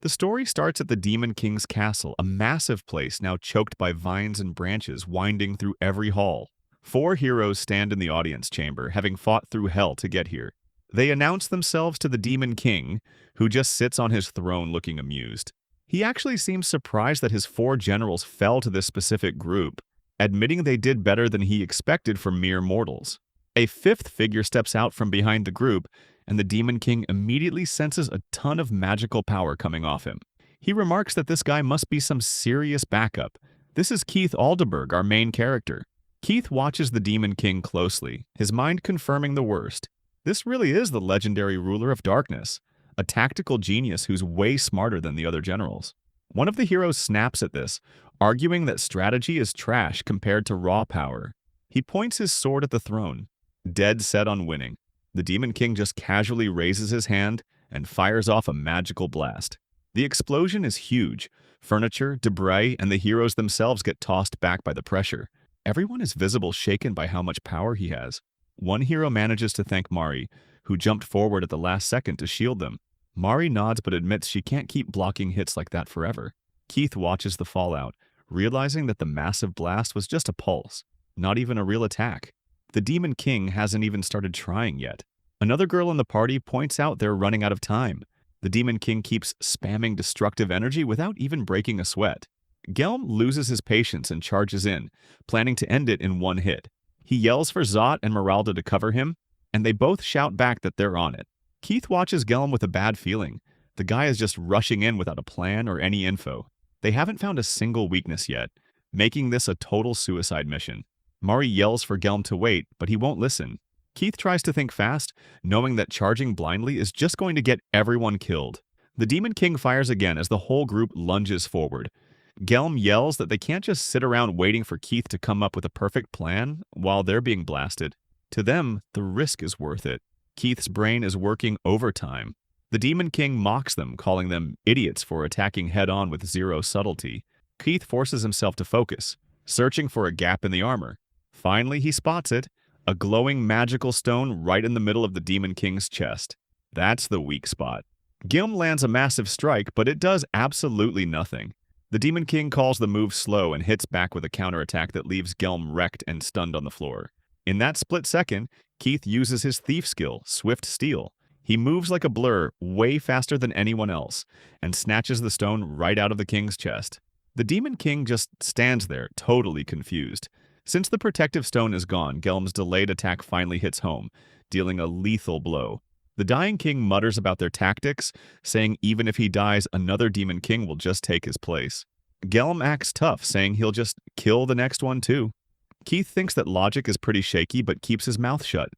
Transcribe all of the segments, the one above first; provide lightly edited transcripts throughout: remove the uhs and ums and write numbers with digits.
The story starts at the Demon King's castle, a massive place now choked by vines and branches winding through every hall. Four heroes stand in the audience chamber, having fought through hell to get here. They announce themselves to the Demon King, who just sits on his throne looking amused. He actually seems surprised that his four generals fell to this specific group, admitting they did better than he expected from mere mortals. A fifth figure steps out from behind the group, and the Demon King immediately senses a ton of magical power coming off him. He remarks that this guy must be some serious backup. This is Keith Alderberg, our main character. Keith watches the Demon King closely, his mind confirming the worst. This really is the legendary ruler of darkness, a tactical genius who's way smarter than the other generals. One of the heroes snaps at this, arguing that strategy is trash compared to raw power. He points his sword at the throne, dead set on winning. The Demon King just casually raises his hand and fires off a magical blast. The explosion is huge. Furniture, debris, and the heroes themselves get tossed back by the pressure. Everyone is visible shaken by how much power he has. One hero manages to thank Mari, who jumped forward at the last second to shield them. Mari nods but admits she can't keep blocking hits like that forever. Keith watches the fallout, realizing that the massive blast was just a pulse, not even a real attack. The Demon King hasn't even started trying yet. Another girl in the party points out they're running out of time. The Demon King keeps spamming destructive energy without even breaking a sweat. Gelm loses his patience and charges in, planning to end it in one hit. He yells for Zot and Meralda to cover him, and they both shout back that they're on it. Keith watches Gelm with a bad feeling. The guy is just rushing in without a plan or any info. They haven't found a single weakness yet, making this a total suicide mission. Mari yells for Gelm to wait, but he won't listen. Keith tries to think fast, knowing that charging blindly is just going to get everyone killed. The Demon King fires again as the whole group lunges forward. Gelm yells that they can't just sit around waiting for Keith to come up with a perfect plan while they're being blasted. To them, the risk is worth it. Keith's brain is working overtime. The Demon King mocks them, calling them idiots for attacking head-on with zero subtlety. Keith forces himself to focus, searching for a gap in the armor. Finally, he spots it, a glowing magical stone right in the middle of the Demon King's chest. That's the weak spot. Gelm lands a massive strike, but it does absolutely nothing. The Demon King calls the move slow and hits back with a counterattack that leaves Gelm wrecked and stunned on the floor. In that split second, Keith uses his thief skill, Swift Steal. He moves like a blur, way faster than anyone else, and snatches the stone right out of the king's chest. The Demon King just stands there, totally confused. Since the protective stone is gone, Gelm's delayed attack finally hits home, dealing a lethal blow. The dying king mutters about their tactics, saying even if he dies, another Demon King will just take his place. Gelm acts tough, saying he'll just kill the next one too. Keith thinks that logic is pretty shaky, but keeps his mouth shut.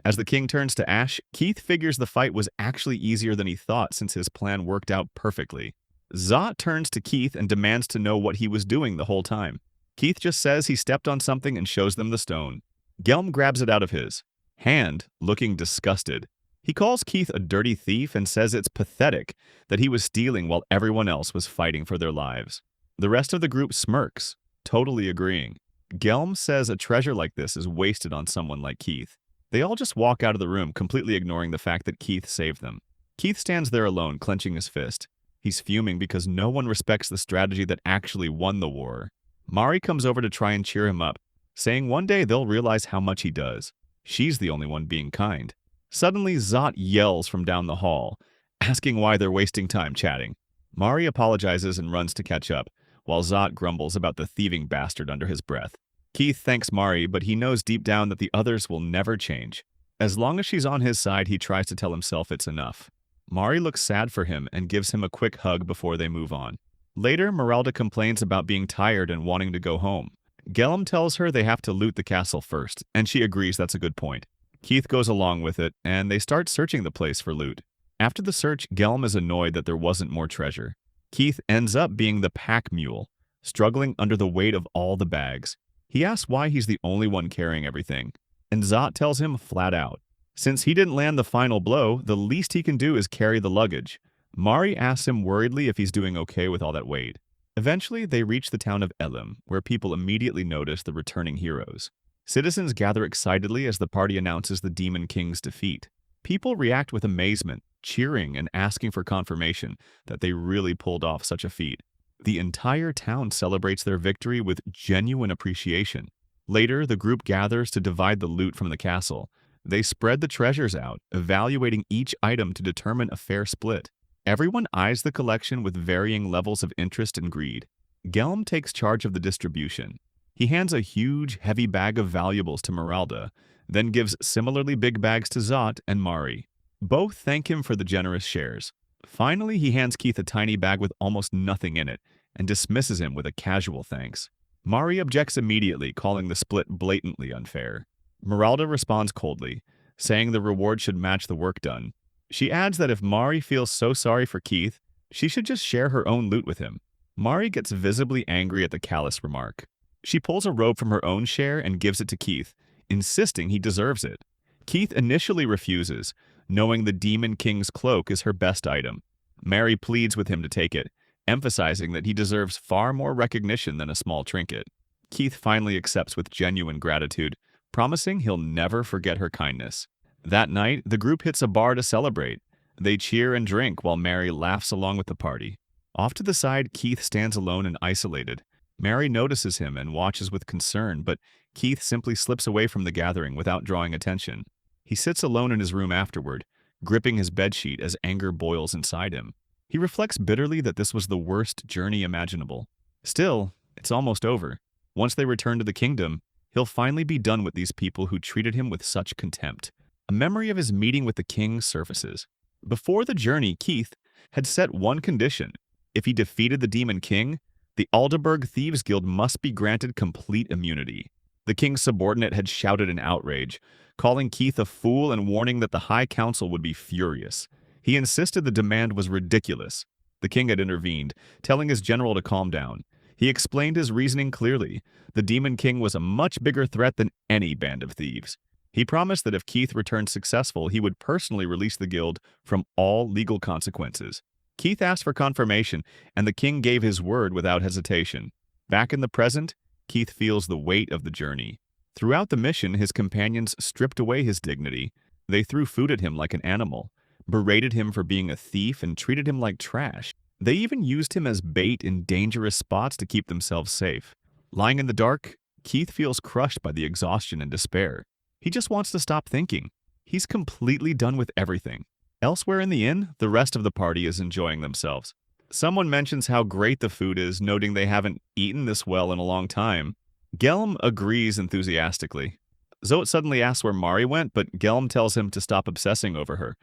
As the king turns to ash, Keith figures the fight was actually easier than he thought since his plan worked out perfectly. Zot turns to Keith and demands to know what he was doing the whole time. Keith just says he stepped on something and shows them the stone. Gelm grabs it out of his hand, looking disgusted. He calls Keith a dirty thief and says it's pathetic that he was stealing while everyone else was fighting for their lives. The rest of the group smirks, totally agreeing. Gelm says a treasure like this is wasted on someone like Keith. They all just walk out of the room, completely ignoring the fact that Keith saved them. Keith stands there alone, clenching his fist. He's fuming because no one respects the strategy that actually won the war. Mari comes over to try and cheer him up, saying one day they'll realize how much he does. She's the only one being kind. Suddenly, Zot yells from down the hall, asking why they're wasting time chatting. Mari apologizes and runs to catch up, while Zot grumbles about the thieving bastard under his breath. Keith thanks Mari, but he knows deep down that the others will never change. As long as she's on his side, he tries to tell himself it's enough. Mari looks sad for him and gives him a quick hug before they move on. Later, Meralda complains about being tired and wanting to go home. Gelm tells her they have to loot the castle first, and she agrees that's a good point. Keith goes along with it, and they start searching the place for loot. After the search, Gelm is annoyed that there wasn't more treasure. Keith ends up being the pack mule, struggling under the weight of all the bags. He asks why he's the only one carrying everything, and Zot tells him flat out. Since he didn't land the final blow, the least he can do is carry the luggage. Mari asks him worriedly if he's doing okay with all that weight. Eventually, they reach the town of Elim, where people immediately notice the returning heroes. Citizens gather excitedly as the party announces the Demon King's defeat. People react with amazement, cheering and asking for confirmation that they really pulled off such a feat. The entire town celebrates their victory with genuine appreciation. Later, the group gathers to divide the loot from the castle. They spread the treasures out, evaluating each item to determine a fair split. Everyone eyes the collection with varying levels of interest and greed. Gelm takes charge of the distribution. He hands a huge, heavy bag of valuables to Meralda, then gives similarly big bags to Zot and Mari. Both thank him for the generous shares. Finally, he hands Keith a tiny bag with almost nothing in it and dismisses him with a casual thanks. Mari objects immediately, calling the split blatantly unfair. Meralda responds coldly, saying the reward should match the work done. She adds that if Mari feels so sorry for Keith, she should just share her own loot with him. Mari gets visibly angry at the callous remark. She pulls a robe from her own share and gives it to Keith, insisting he deserves it. Keith initially refuses, knowing the Demon King's cloak is her best item. Mary pleads with him to take it, emphasizing that he deserves far more recognition than a small trinket. Keith finally accepts with genuine gratitude, promising he'll never forget her kindness. That night, the group hits a bar to celebrate. They cheer and drink while Mary laughs along with the party. Off to the side, Keith stands alone and isolated. Mary notices him and watches with concern, but Keith simply slips away from the gathering without drawing attention. He sits alone in his room afterward, gripping his bedsheet as anger boils inside him. He reflects bitterly that this was the worst journey imaginable. Still, it's almost over. Once they return to the kingdom, he'll finally be done with these people who treated him with such contempt. A memory of his meeting with the king surfaces. Before the journey, Keith had set one condition. If he defeated the Demon King, the Aldeburgh Thieves Guild must be granted complete immunity. The king's subordinate had shouted in outrage, calling Keith a fool and warning that the High Council would be furious. He insisted the demand was ridiculous. The king had intervened, telling his general to calm down. He explained his reasoning clearly. The Demon King was a much bigger threat than any band of thieves. He promised that if Keith returned successful, he would personally release the guild from all legal consequences. Keith asked for confirmation, and the king gave his word without hesitation. Back in the present, Keith feels the weight of the journey. Throughout the mission, his companions stripped away his dignity. They threw food at him like an animal, berated him for being a thief, and treated him like trash. They even used him as bait in dangerous spots to keep themselves safe. Lying in the dark, Keith feels crushed by the exhaustion and despair. He just wants to stop thinking. He's completely done with everything. Elsewhere in the inn, the rest of the party is enjoying themselves. Someone mentions how great the food is, noting they haven't eaten this well in a long time. Gelm agrees enthusiastically. Zot suddenly asks where Mari went, but Gelm tells him to stop obsessing over her,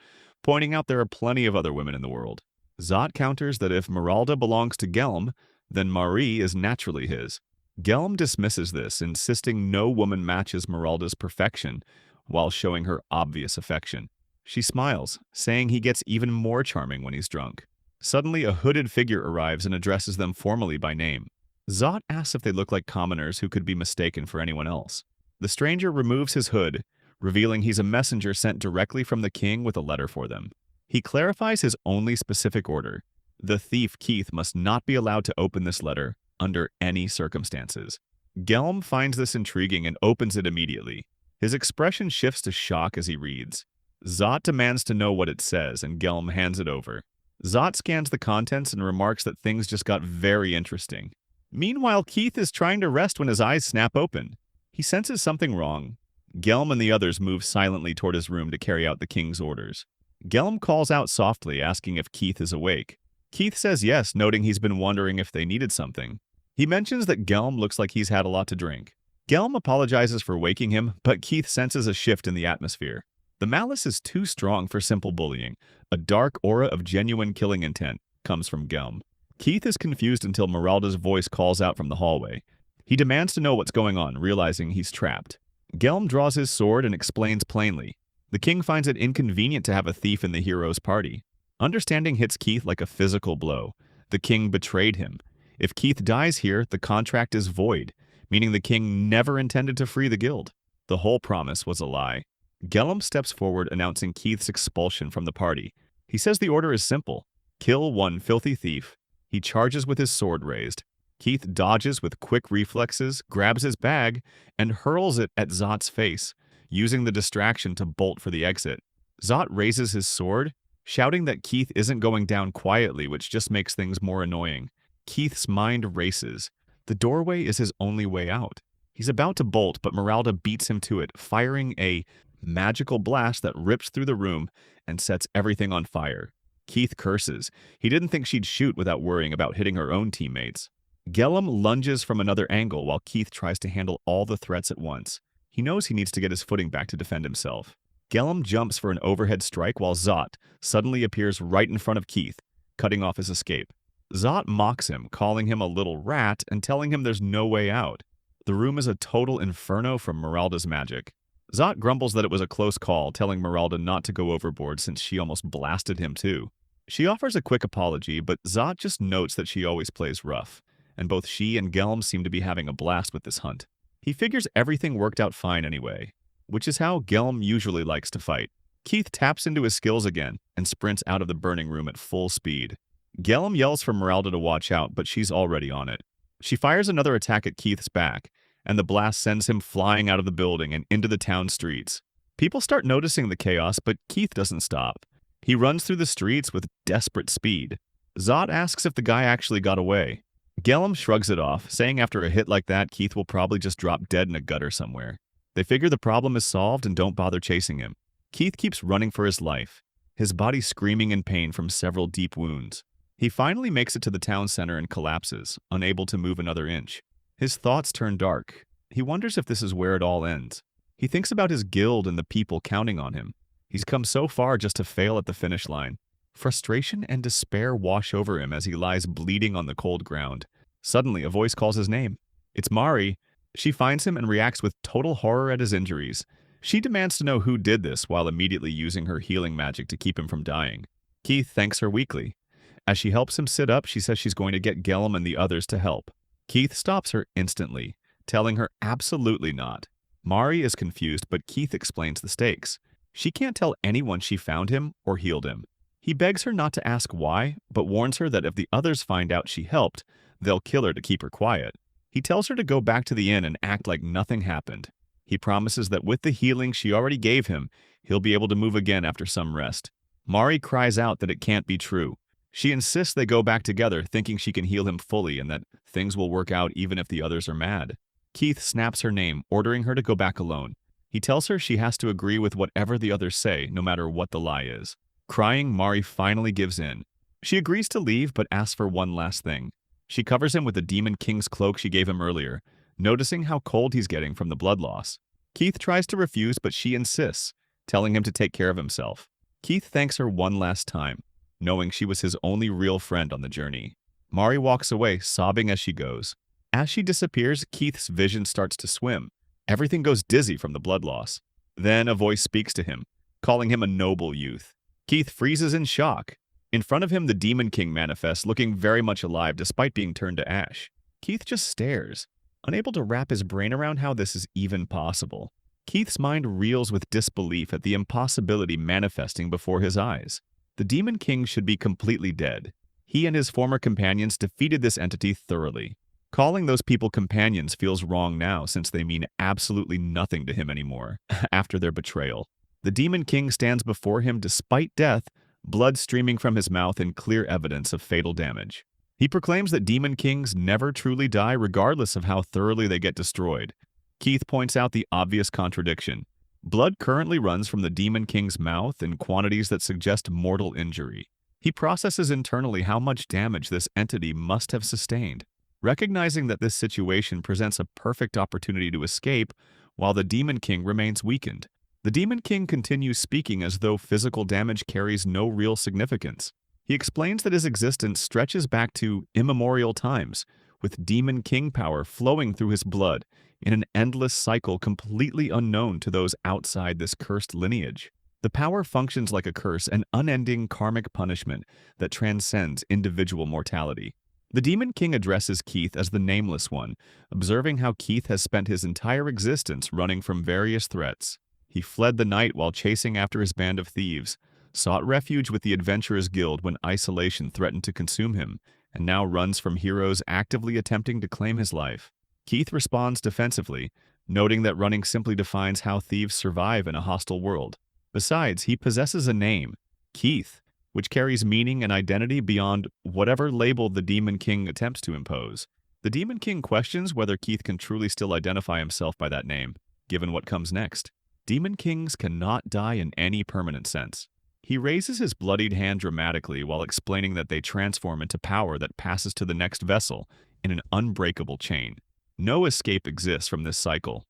pointing out there are plenty of other women in the world. Zot counters that if Meralda belongs to Gelm, then Mari is naturally his. Gelm dismisses this, insisting no woman matches Meralda's perfection, while showing her obvious affection. She smiles, saying he gets even more charming when he's drunk. Suddenly, a hooded figure arrives and addresses them formally by name. Zot asks if they look like commoners who could be mistaken for anyone else. The stranger removes his hood, revealing he's a messenger sent directly from the king with a letter for them. He clarifies his only specific order. The thief Keith must not be allowed to open this letter under any circumstances. Gelm finds this intriguing and opens it immediately. His expression shifts to shock as he reads. Zot demands to know what it says, and Gelm hands it over. Zot scans the contents and remarks that things just got very interesting. Meanwhile, Keith is trying to rest when his eyes snap open. He senses something wrong. Gelm and the others move silently toward his room to carry out the king's orders. Gelm calls out softly, asking if Keith is awake. Keith says yes, noting he's been wondering if they needed something. He mentions that Gelm looks like he's had a lot to drink. Gelm apologizes for waking him, but Keith senses a shift in the atmosphere. The malice is too strong for simple bullying. A dark aura of genuine killing intent comes from Gelm. Keith is confused until Meralda's voice calls out from the hallway. He demands to know what's going on, realizing he's trapped. Gelm draws his sword and explains plainly. The king finds it inconvenient to have a thief in the hero's party. Understanding hits Keith like a physical blow. The king betrayed him. If Keith dies here, the contract is void, meaning the king never intended to free the guild. The whole promise was a lie. Gelm steps forward, announcing Keith's expulsion from the party. He says the order is simple. Kill one filthy thief. He charges with his sword raised. Keith dodges with quick reflexes, grabs his bag, and hurls it at Zot's face, using the distraction to bolt for the exit. Zot raises his sword, shouting that Keith isn't going down quietly, which just makes things more annoying. Keith's mind races. The doorway is his only way out. He's about to bolt, but Meralda beats him to it, firing a magical blast that rips through the room and sets everything on fire. Keith curses. He didn't think she'd shoot without worrying about hitting her own teammates. Gellum lunges from another angle while Keith tries to handle all the threats at once. He knows he needs to get his footing back to defend himself. Gellum jumps for an overhead strike while Zot suddenly appears right in front of Keith, cutting off his escape. Zot mocks him, calling him a little rat and telling him there's no way out. The room is a total inferno from Meralda's magic. Zot grumbles that it was a close call, telling Meralda not to go overboard since she almost blasted him too. She offers a quick apology, but Zot just notes that she always plays rough, and both she and Gellum seem to be having a blast with this hunt. He figures everything worked out fine anyway, which is how Gellum usually likes to fight. Keith taps into his skills again and sprints out of the burning room at full speed. Gellum yells for Meralda to watch out, but she's already on it. She fires another attack at Keith's back, and the blast sends him flying out of the building and into the town streets. People start noticing the chaos, but Keith doesn't stop. He runs through the streets with desperate speed. Zot asks if the guy actually got away. Gellum shrugs it off, saying after a hit like that, Keith will probably just drop dead in a gutter somewhere. They figure the problem is solved and don't bother chasing him. Keith keeps running for his life, his body screaming in pain from several deep wounds. He finally makes it to the town center and collapses, unable to move another inch. His thoughts turn dark. He wonders if this is where it all ends. He thinks about his guild and the people counting on him. He's come so far just to fail at the finish line. Frustration and despair wash over him as he lies bleeding on the cold ground. Suddenly, a voice calls his name. It's Mari. She finds him and reacts with total horror at his injuries. She demands to know who did this while immediately using her healing magic to keep him from dying. Keith thanks her weakly. As she helps him sit up, she says she's going to get Gellum and the others to help. Keith stops her instantly, telling her absolutely not. Mari is confused, but Keith explains the stakes. She can't tell anyone she found him or healed him. He begs her not to ask why, but warns her that if the others find out she helped, they'll kill her to keep her quiet. He tells her to go back to the inn and act like nothing happened. He promises that with the healing she already gave him, he'll be able to move again after some rest. Mari cries out that it can't be true. She insists they go back together, thinking she can heal him fully and that things will work out even if the others are mad. Keith snaps her name, ordering her to go back alone. He tells her she has to agree with whatever the others say, no matter what the lie is. Crying, Mari finally gives in. She agrees to leave, but asks for one last thing. She covers him with the Demon King's cloak she gave him earlier, noticing how cold he's getting from the blood loss. Keith tries to refuse, but she insists, telling him to take care of himself. Keith thanks her one last time, knowing she was his only real friend on the journey. Mari walks away, sobbing as she goes. As she disappears, Keith's vision starts to swim. Everything goes dizzy from the blood loss. Then a voice speaks to him, calling him a noble youth. Keith freezes in shock. In front of him, the Demon King manifests, looking very much alive despite being turned to ash. Keith just stares, unable to wrap his brain around how this is even possible. Keith's mind reels with disbelief at the impossibility manifesting before his eyes. The Demon King should be completely dead. He and his former companions defeated this entity thoroughly. Calling those people companions feels wrong now since they mean absolutely nothing to him anymore after their betrayal. The Demon King stands before him despite death, blood streaming from his mouth in clear evidence of fatal damage. He proclaims that Demon Kings never truly die regardless of how thoroughly they get destroyed. Keith points out the obvious contradiction. Blood currently runs from the Demon King's mouth in quantities that suggest mortal injury. He processes internally how much damage this entity must have sustained, recognizing that this situation presents a perfect opportunity to escape while the Demon King remains weakened. The Demon King continues speaking as though physical damage carries no real significance. He explains that his existence stretches back to immemorial times, with Demon King power flowing through his blood in an endless cycle completely unknown to those outside this cursed lineage. The power functions like a curse, an unending karmic punishment that transcends individual mortality. The Demon King addresses Keith as the Nameless One, observing how Keith has spent his entire existence running from various threats. He fled the night while chasing after his band of thieves, sought refuge with the Adventurers Guild when isolation threatened to consume him, and now runs from heroes actively attempting to claim his life. Keith responds defensively, noting that running simply defines how thieves survive in a hostile world. Besides, he possesses a name, Keith, which carries meaning and identity beyond whatever label the Demon King attempts to impose. The Demon King questions whether Keith can truly still identify himself by that name, given what comes next. Demon Kings cannot die in any permanent sense. He raises his bloodied hand dramatically while explaining that they transform into power that passes to the next vessel in an unbreakable chain. No escape exists from this cycle.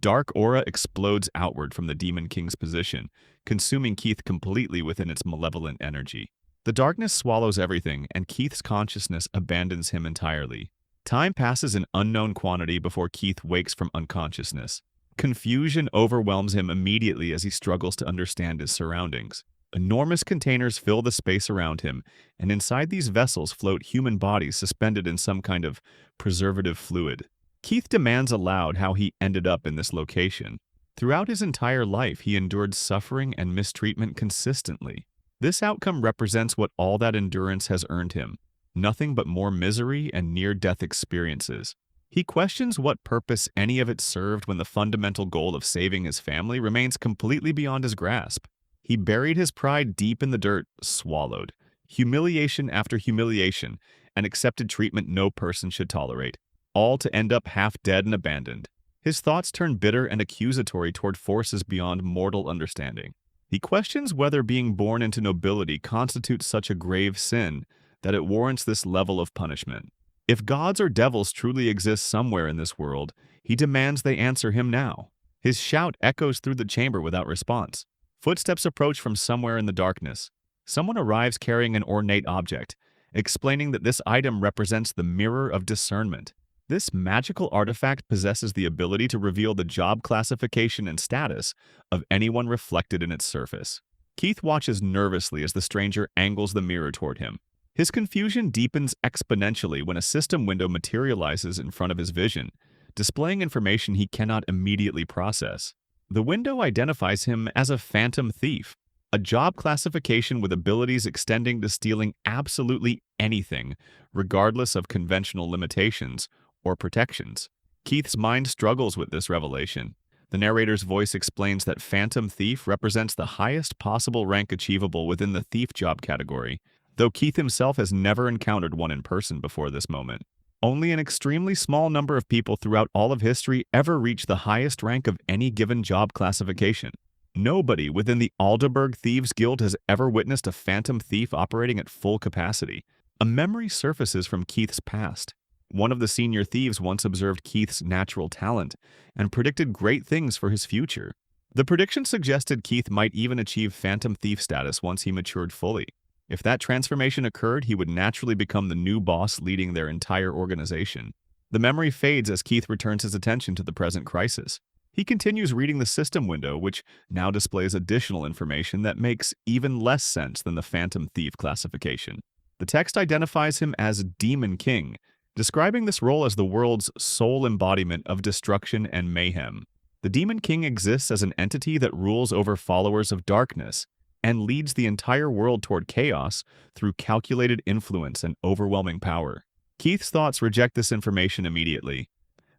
Dark aura explodes outward from the Demon King's position, consuming Keith completely within its malevolent energy. The darkness swallows everything, and Keith's consciousness abandons him entirely. Time passes in unknown quantity before Keith wakes from unconsciousness. Confusion overwhelms him immediately as he struggles to understand his surroundings. Enormous containers fill the space around him, and inside these vessels float human bodies suspended in some kind of preservative fluid. Keith demands aloud how he ended up in this location. Throughout his entire life, he endured suffering and mistreatment consistently. This outcome represents what all that endurance has earned him: nothing but more misery and near-death experiences. He questions what purpose any of it served when the fundamental goal of saving his family remains completely beyond his grasp. He buried his pride deep in the dirt, swallowed humiliation after humiliation, and accepted treatment no person should tolerate, all to end up half dead and abandoned. His thoughts turn bitter and accusatory toward forces beyond mortal understanding. He questions whether being born into nobility constitutes such a grave sin that it warrants this level of punishment. If gods or devils truly exist somewhere in this world, he demands they answer him now. His shout echoes through the chamber without response. Footsteps approach from somewhere in the darkness. Someone arrives carrying an ornate object, explaining that this item represents the Mirror of Discernment. This magical artifact possesses the ability to reveal the job classification and status of anyone reflected in its surface. Keith watches nervously as the stranger angles the mirror toward him. His confusion deepens exponentially when a system window materializes in front of his vision, displaying information he cannot immediately process. The window identifies him as a phantom thief, a job classification with abilities extending to stealing absolutely anything, regardless of conventional limitations or protections. Keith's mind struggles with this revelation. The narrator's voice explains that Phantom Thief represents the highest possible rank achievable within the thief job category, though Keith himself has never encountered one in person before this moment. Only an extremely small number of people throughout all of history ever reach the highest rank of any given job classification. Nobody within the Aldeburgh Thieves Guild has ever witnessed a phantom thief operating at full capacity. A memory surfaces from Keith's past. One of the senior thieves once observed Keith's natural talent and predicted great things for his future. The prediction suggested Keith might even achieve phantom thief status once he matured fully. If that transformation occurred, he would naturally become the new boss leading their entire organization. The memory fades as Keith returns his attention to the present crisis. He continues reading the system window, which now displays additional information that makes even less sense than the Phantom Thief classification. The text identifies him as Demon King, describing this role as the world's sole embodiment of destruction and mayhem. The Demon King exists as an entity that rules over followers of darkness and leads the entire world toward chaos through calculated influence and overwhelming power. Keith's thoughts reject this information immediately.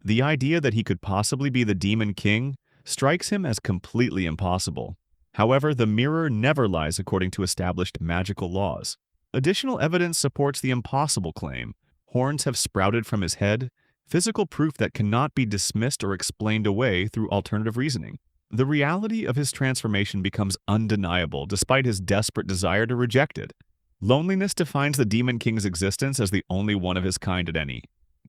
The idea that he could possibly be the Demon King strikes him as completely impossible. However, the mirror never lies according to established magical laws. Additional evidence supports the impossible claim. Horns have sprouted from his head, physical proof that cannot be dismissed or explained away through alternative reasoning. The reality of his transformation becomes undeniable despite his desperate desire to reject it. Loneliness defines the Demon King's existence as the only one of his kind at any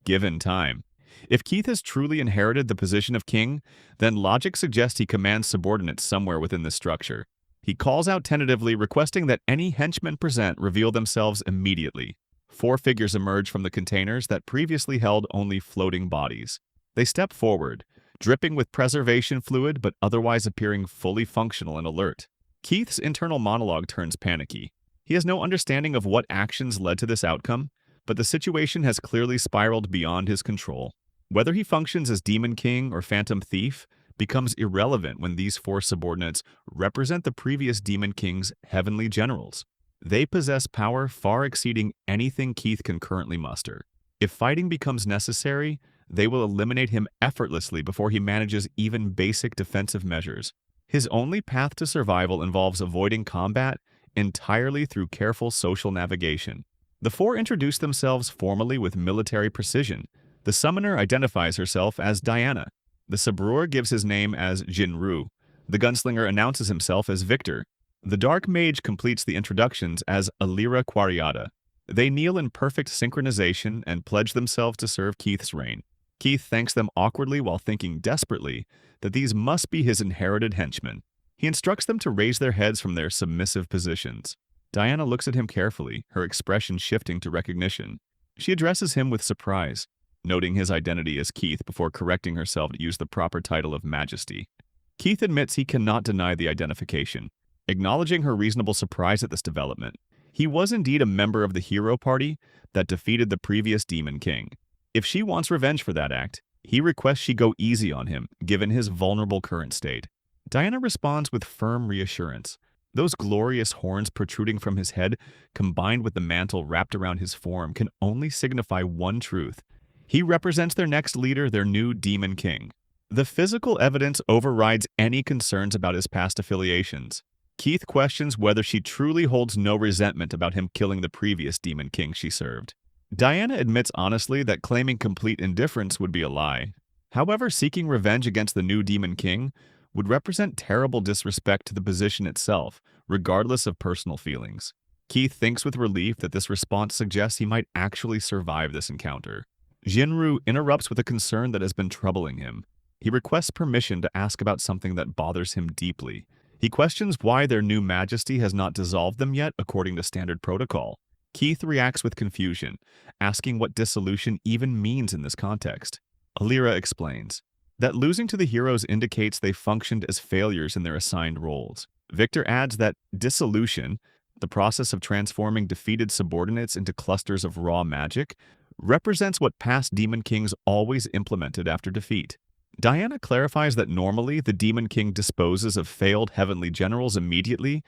given time. If Keith has truly inherited the position of king, then logic suggests he commands subordinates somewhere within this structure. He calls out tentatively, requesting that any henchmen present reveal themselves immediately. 4 figures emerge from the containers that previously held only floating bodies. They step forward, dripping with preservation fluid but otherwise appearing fully functional and alert. Keith's internal monologue turns panicky. He has no understanding of what actions led to this outcome, but the situation has clearly spiraled beyond his control. Whether he functions as Demon King or Phantom Thief becomes irrelevant when these 4 subordinates represent the previous Demon King's heavenly generals. They possess power far exceeding anything Keith can currently muster. If fighting becomes necessary, they will eliminate him effortlessly before he manages even basic defensive measures. His only path to survival involves avoiding combat entirely through careful social navigation. The four introduce themselves formally with military precision. The summoner identifies herself as Diana. The sabreur gives his name as Jinru. The gunslinger announces himself as Victor. The dark mage completes the introductions as Alira Quariata. They kneel in perfect synchronization and pledge themselves to serve Keith's reign. Keith thanks them awkwardly while thinking desperately that these must be his inherited henchmen. He instructs them to raise their heads from their submissive positions. Diana looks at him carefully, her expression shifting to recognition. She addresses him with surprise, noting his identity as Keith before correcting herself to use the proper title of Majesty. Keith admits he cannot deny the identification, acknowledging her reasonable surprise at this development. He was indeed a member of the hero party that defeated the previous Demon King. If she wants revenge for that act, he requests she go easy on him, given his vulnerable current state. Diana responds with firm reassurance. Those glorious horns protruding from his head, combined with the mantle wrapped around his form, can only signify one truth. He represents their next leader, their new Demon King. The physical evidence overrides any concerns about his past affiliations. Keith questions whether she truly holds no resentment about him killing the previous Demon King she served. Diana admits honestly that claiming complete indifference would be a lie. However, seeking revenge against the new Demon King would represent terrible disrespect to the position itself, regardless of personal feelings. Keith thinks with relief that this response suggests he might actually survive this encounter. Jinru interrupts with a concern that has been troubling him. He requests permission to ask about something that bothers him deeply. He questions why their new majesty has not dissolved them yet according to standard protocol. Keith reacts with confusion, asking what dissolution even means in this context. Alira explains that losing to the heroes indicates they functioned as failures in their assigned roles. Victor adds that dissolution, the process of transforming defeated subordinates into clusters of raw magic, represents what past Demon Kings always implemented after defeat. Diana clarifies that normally the Demon King disposes of failed heavenly generals immediately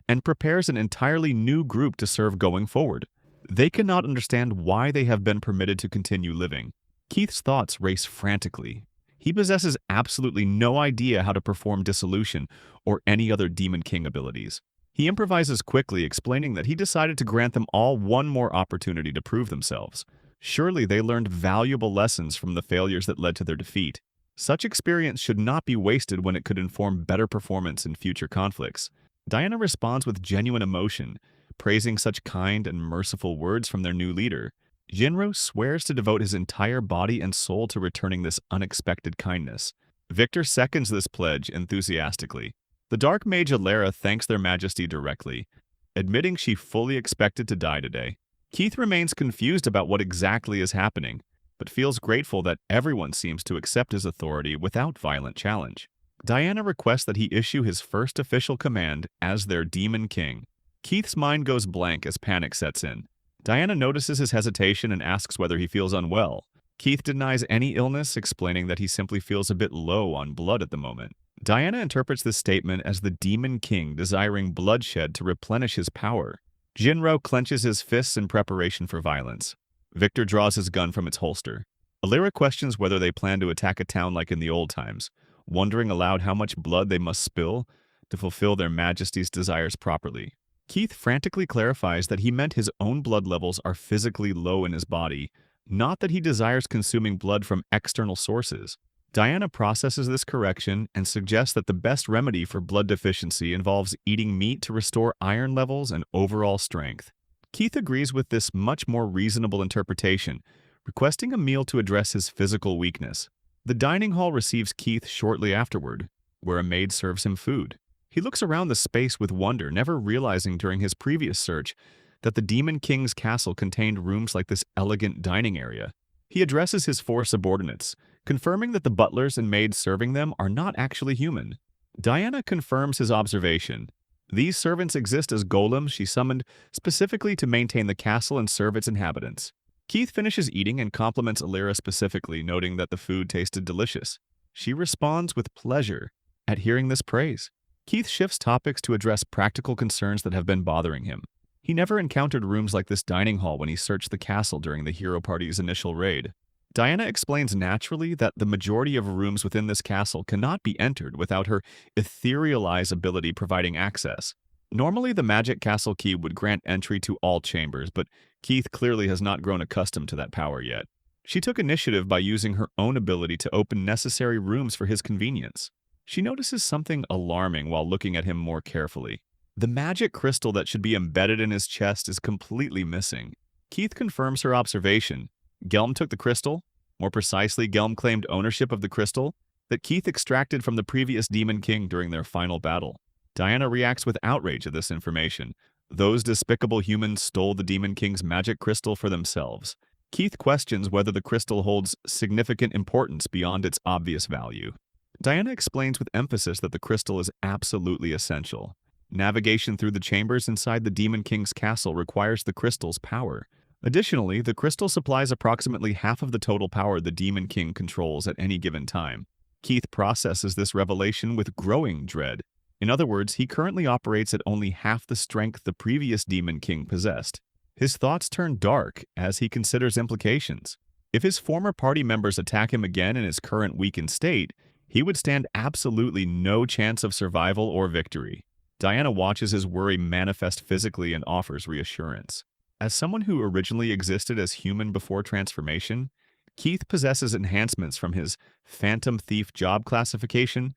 and prepares an entirely new group to serve going forward. They cannot understand why they have been permitted to continue living. Keith's thoughts race frantically. He possesses absolutely no idea how to perform dissolution or any other Demon King abilities. He improvises quickly, explaining that he decided to grant them all one more opportunity to prove themselves. Surely they learned valuable lessons from the failures that led to their defeat. Such experience should not be wasted when it could inform better performance in future conflicts. Diana responds with genuine emotion, praising such kind and merciful words from their new leader. Jinro swears to devote his entire body and soul to returning this unexpected kindness. Victor seconds this pledge enthusiastically. The Dark Mage Alera thanks their majesty directly, admitting she fully expected to die today. Keith remains confused about what exactly is happening, but feels grateful that everyone seems to accept his authority without violent challenge. Diana requests that he issue his first official command as their Demon King. Keith's mind goes blank as panic sets in. Diana notices his hesitation and asks whether he feels unwell. Keith denies any illness, explaining that he simply feels a bit low on blood at the moment. Diana interprets this statement as the Demon King desiring bloodshed to replenish his power. Jinro clenches his fists in preparation for violence. Victor draws his gun from its holster. Alira questions whether they plan to attack a town like in the old times, wondering aloud how much blood they must spill to fulfill their majesty's desires properly. Keith frantically clarifies that he meant his own blood levels are physically low in his body, not that he desires consuming blood from external sources. Diana processes this correction and suggests that the best remedy for blood deficiency involves eating meat to restore iron levels and overall strength. Keith agrees with this much more reasonable interpretation, requesting a meal to address his physical weakness. The dining hall receives Keith shortly afterward, where a maid serves him food. He looks around the space with wonder, never realizing during his previous search that the Demon King's castle contained rooms like this elegant dining area. He addresses his four subordinates, confirming that the butlers and maids serving them are not actually human. Diana confirms his observation. These servants exist as golems she summoned specifically to maintain the castle and serve its inhabitants. Keith finishes eating and compliments Alira specifically, noting that the food tasted delicious. She responds with pleasure at hearing this praise. Keith shifts topics to address practical concerns that have been bothering him. He never encountered rooms like this dining hall when he searched the castle during the hero party's initial raid. Diana explains naturally that the majority of rooms within this castle cannot be entered without her ethereal eyes ability providing access. Normally, the Magic Castle key would grant entry to all chambers, but Keith clearly has not grown accustomed to that power yet. She took initiative by using her own ability to open necessary rooms for his convenience. She notices something alarming while looking at him more carefully. The magic crystal that should be embedded in his chest is completely missing. Keith confirms her observation. Gelm took the crystal. More precisely, Gelm claimed ownership of the crystal that Keith extracted from the previous Demon King during their final battle. Diana reacts with outrage at this information. Those despicable humans stole the Demon King's magic crystal for themselves. Keith questions whether the crystal holds significant importance beyond its obvious value. Diana explains with emphasis that the crystal is absolutely essential. Navigation through the chambers inside the Demon King's castle requires the crystal's power. Additionally, the crystal supplies approximately half of the total power the Demon King controls at any given time. Keith processes this revelation with growing dread. In other words, he currently operates at only half the strength the previous Demon King possessed. His thoughts turn dark as he considers implications. If his former party members attack him again in his current weakened state, he would stand absolutely no chance of survival or victory. Diana watches his worry manifest physically and offers reassurance. As someone who originally existed as human before transformation, Keith possesses enhancements from his Phantom Thief job classification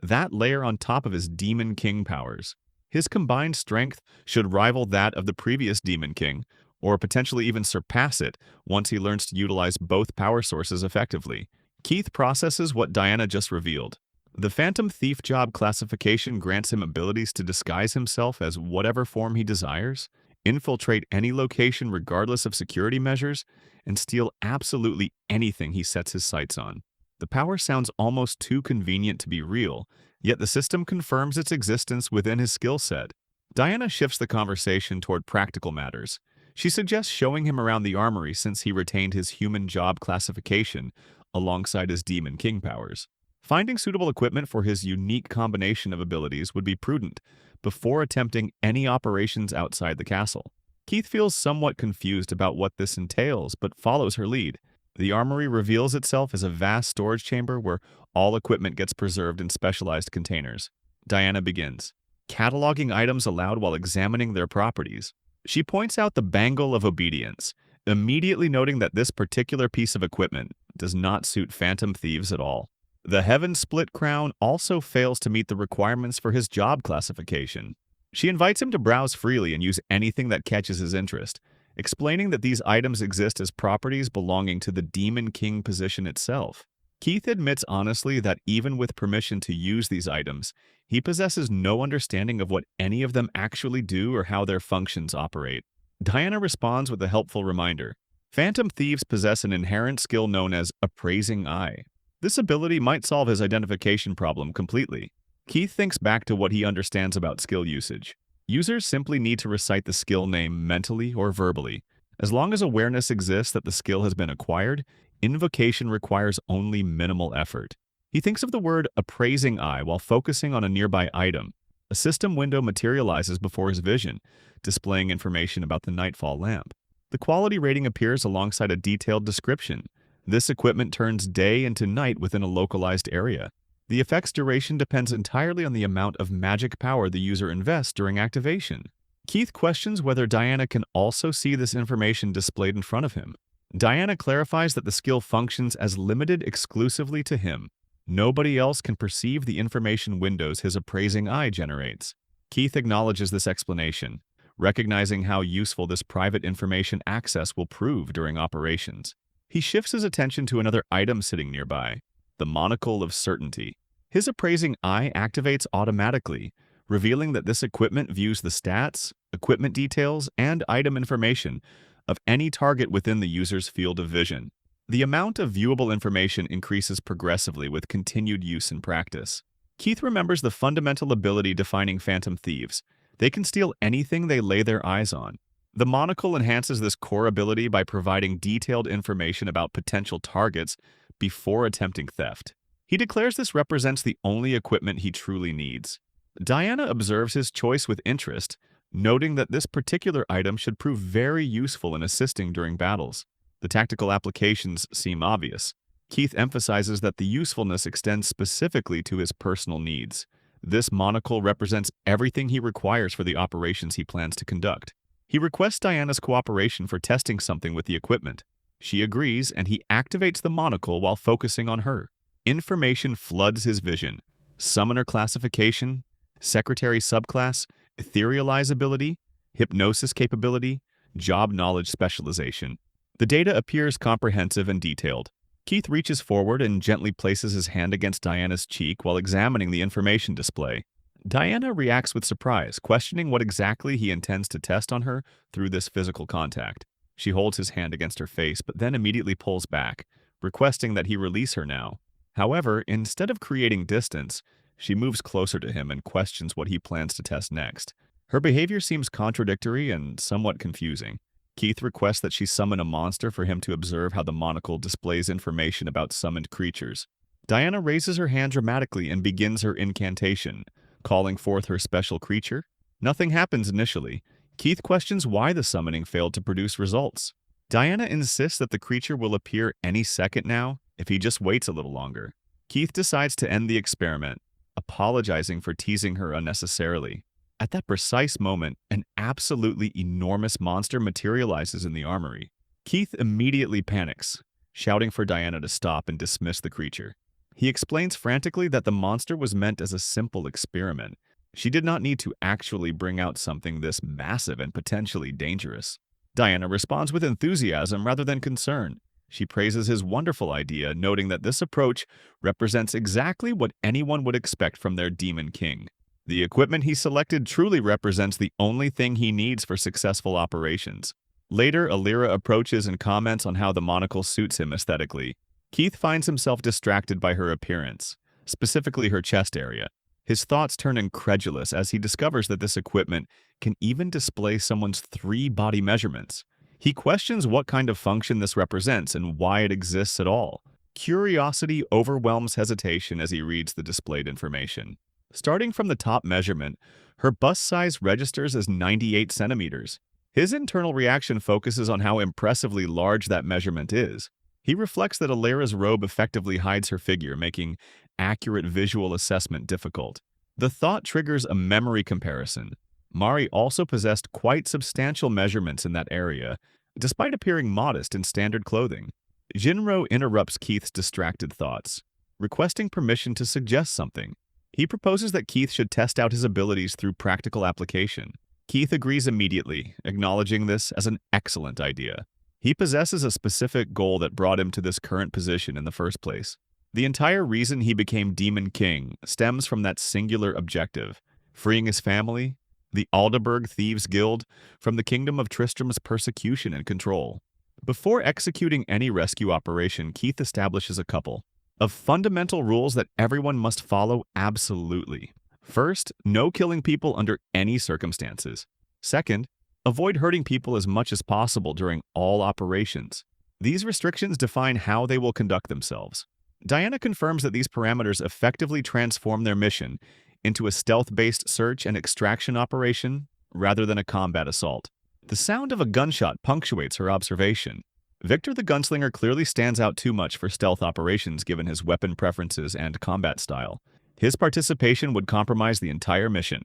that layer on top of his Demon King powers. His combined strength should rival that of the previous Demon King, or potentially even surpass it once he learns to utilize both power sources effectively. Keith processes what Diana just revealed. The Phantom Thief job classification grants him abilities to disguise himself as whatever form he desires, infiltrate any location regardless of security measures, and steal absolutely anything he sets his sights on. The power sounds almost too convenient to be real, yet the system confirms its existence within his skill set. Diana shifts the conversation toward practical matters. She suggests showing him around the armory since he retained his human job classification alongside his Demon King powers. Finding suitable equipment for his unique combination of abilities would be prudent before attempting any operations outside the castle. Keith feels somewhat confused about what this entails, but follows her lead. The armory reveals itself as a vast storage chamber where all equipment gets preserved in specialized containers. Diana begins, cataloging items aloud while examining their properties. She points out the bangle of obedience, immediately noting that this particular piece of equipment does not suit phantom thieves at all. The Heaven Split crown also fails to meet the requirements for his job classification. She invites him to browse freely and use anything that catches his interest, explaining that these items exist as properties belonging to the Demon King position itself. Keith admits honestly that even with permission to use these items, he possesses no understanding of what any of them actually do or how their functions operate. Diana responds with a helpful reminder. Phantom thieves possess an inherent skill known as appraising eye. This ability might solve his identification problem completely. Keith thinks back to what he understands about skill usage. Users simply need to recite the skill name mentally or verbally. As long as awareness exists that the skill has been acquired, invocation requires only minimal effort. He thinks of the word appraising eye while focusing on a nearby item. A system window materializes before his vision, displaying information about the Nightfall lamp. The quality rating appears alongside a detailed description. This equipment turns day into night within a localized area. The effect's duration depends entirely on the amount of magic power the user invests during activation. Keith questions whether Diana can also see this information displayed in front of him. Diana clarifies that the skill functions as limited exclusively to him. Nobody else can perceive the information windows his appraising eye generates. Keith acknowledges this explanation, recognizing how useful this private information access will prove during operations. He shifts his attention to another item sitting nearby, the Monocle of Certainty. His appraising eye activates automatically, revealing that this equipment views the stats, equipment details, and item information of any target within the user's field of vision. The amount of viewable information increases progressively with continued use in practice. Keith remembers the fundamental ability defining phantom thieves. They can steal anything they lay their eyes on. The monocle enhances this core ability by providing detailed information about potential targets before attempting theft. He declares this represents the only equipment he truly needs. Diana observes his choice with interest, noting that this particular item should prove very useful in assisting during battles. The tactical applications seem obvious. Keith emphasizes that the usefulness extends specifically to his personal needs. This monocle represents everything he requires for the operations he plans to conduct. He requests Diana's cooperation for testing something with the equipment. She agrees, and he activates the monocle while focusing on her. Information floods his vision. Summoner classification, secretary subclass, etherealizability, hypnosis capability, job knowledge specialization. The data appears comprehensive and detailed. Keith reaches forward and gently places his hand against Diana's cheek while examining the information display. Diana reacts with surprise, questioning what exactly he intends to test on her through this physical contact. She holds his hand against her face, but then immediately pulls back, requesting that he release her now. However, instead of creating distance, she moves closer to him and questions what he plans to test next. Her behavior seems contradictory and somewhat confusing. Keith requests that she summon a monster for him to observe how the monocle displays information about summoned creatures. Diana raises her hand dramatically and begins her incantation, calling forth her special creature. Nothing happens initially. Keith questions why the summoning failed to produce results. Diana insists that the creature will appear any second now if he just waits a little longer. Keith decides to end the experiment, apologizing for teasing her unnecessarily. At that precise moment, an absolutely enormous monster materializes in the armory. Keith immediately panics, shouting for Diana to stop and dismiss the creature. He explains frantically that the monster was meant as a simple experiment. She did not need to actually bring out something this massive and potentially dangerous. Diana responds with enthusiasm rather than concern. She praises his wonderful idea, noting that this approach represents exactly what anyone would expect from their demon king. The equipment he selected truly represents the only thing he needs for successful operations. Later, Alira approaches and comments on how the monocle suits him aesthetically. Keith finds himself distracted by her appearance, specifically her chest area. His thoughts turn incredulous as he discovers that this equipment can even display someone's 3 body measurements. He questions what kind of function this represents and why it exists at all. Curiosity overwhelms hesitation as he reads the displayed information. Starting from the top measurement, her bust size registers as 98 centimeters. His internal reaction focuses on how impressively large that measurement is. He reflects that Alira's robe effectively hides her figure, making accurate visual assessment difficult. The thought triggers a memory comparison. Mari also possessed quite substantial measurements in that area, despite appearing modest in standard clothing. Jinro interrupts Keith's distracted thoughts, requesting permission to suggest something. He proposes that Keith should test out his abilities through practical application. Keith agrees immediately, acknowledging this as an excellent idea. He possesses a specific goal that brought him to this current position in the first place. The entire reason he became Demon King stems from that singular objective, freeing his family, the Aldeburgh Thieves Guild, from the Kingdom of Tristram's persecution and control. Before executing any rescue operation, Keith establishes a couple of fundamental rules that everyone must follow absolutely. First, no killing people under any circumstances. Second, avoid hurting people as much as possible during all operations. These restrictions define how they will conduct themselves. Diana confirms that these parameters effectively transform their mission into a stealth-based search and extraction operation rather than a combat assault. The sound of a gunshot punctuates her observation. Victor the Gunslinger clearly stands out too much for stealth operations given his weapon preferences and combat style. His participation would compromise the entire mission.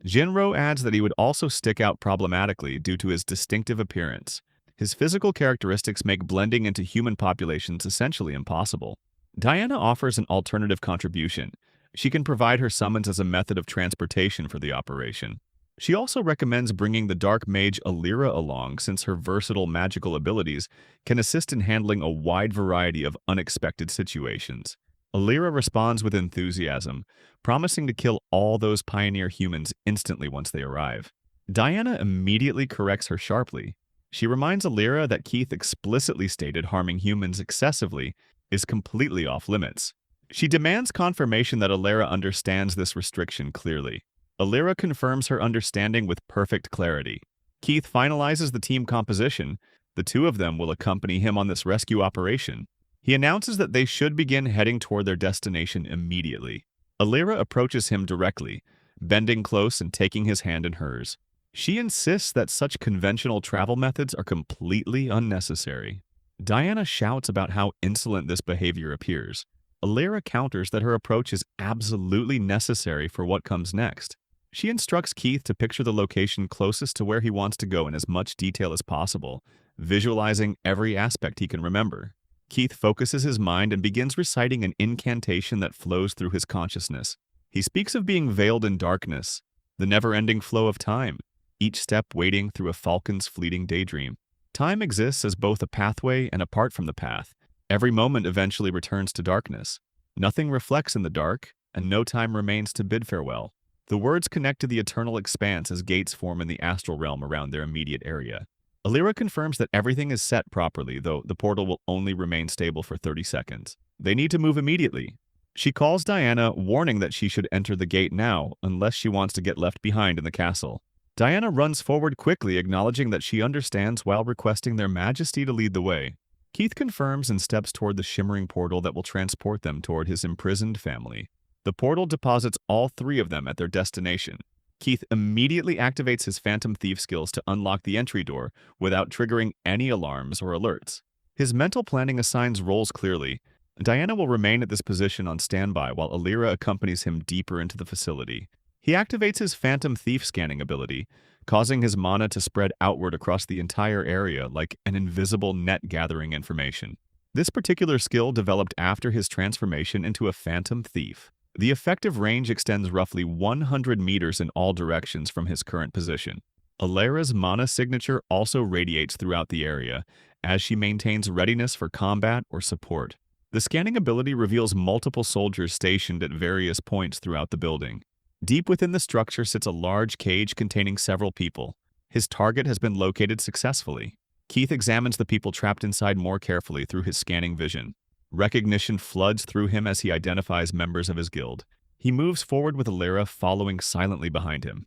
Jinro adds that he would also stick out problematically due to his distinctive appearance. His physical characteristics make blending into human populations essentially impossible. Diana offers an alternative contribution. She can provide her summons as a method of transportation for the operation. She also recommends bringing the dark mage Alira along since her versatile magical abilities can assist in handling a wide variety of unexpected situations. Alira responds with enthusiasm, promising to kill all those pioneer humans instantly once they arrive. Diana immediately corrects her sharply. She reminds Alira that Keith explicitly stated harming humans excessively is completely off limits. She demands confirmation that Alira understands this restriction clearly. Alira confirms her understanding with perfect clarity. Keith finalizes the team composition. The 2 of them will accompany him on this rescue operation. He announces that they should begin heading toward their destination immediately. Alira approaches him directly, bending close and taking his hand in hers. She insists that such conventional travel methods are completely unnecessary. Diana shouts about how insolent this behavior appears. Alira counters that her approach is absolutely necessary for what comes next. She instructs Keith to picture the location closest to where he wants to go in as much detail as possible, visualizing every aspect he can remember. Keith focuses his mind and begins reciting an incantation that flows through his consciousness. He speaks of being veiled in darkness, the never-ending flow of time, each step waiting through a falcon's fleeting daydream. Time exists as both a pathway and apart from the path. Every moment eventually returns to darkness. Nothing reflects in the dark, and no time remains to bid farewell. The words connect to the eternal expanse as gates form in the astral realm around their immediate area. Alira confirms that everything is set properly, though the portal will only remain stable for 30 seconds. They need to move immediately. She calls Diana, warning that she should enter the gate now, unless she wants to get left behind in the castle. Diana runs forward quickly, acknowledging that she understands while requesting their majesty to lead the way. Keith confirms and steps toward the shimmering portal that will transport them toward his imprisoned family. The portal deposits all three of them at their destination. Keith immediately activates his Phantom Thief skills to unlock the entry door without triggering any alarms or alerts. His mental planning assigns roles clearly. Diana will remain at this position on standby while Alira accompanies him deeper into the facility. He activates his Phantom Thief scanning ability, causing his mana to spread outward across the entire area like an invisible net gathering information. This particular skill developed after his transformation into a Phantom Thief. The effective range extends roughly 100 meters in all directions from his current position. Alira's mana signature also radiates throughout the area, as she maintains readiness for combat or support. The scanning ability reveals multiple soldiers stationed at various points throughout the building. Deep within the structure sits a large cage containing several people. His target has been located successfully. Keith examines the people trapped inside more carefully through his scanning vision. Recognition floods through him as he identifies members of his guild. He moves forward with Alira following silently behind him.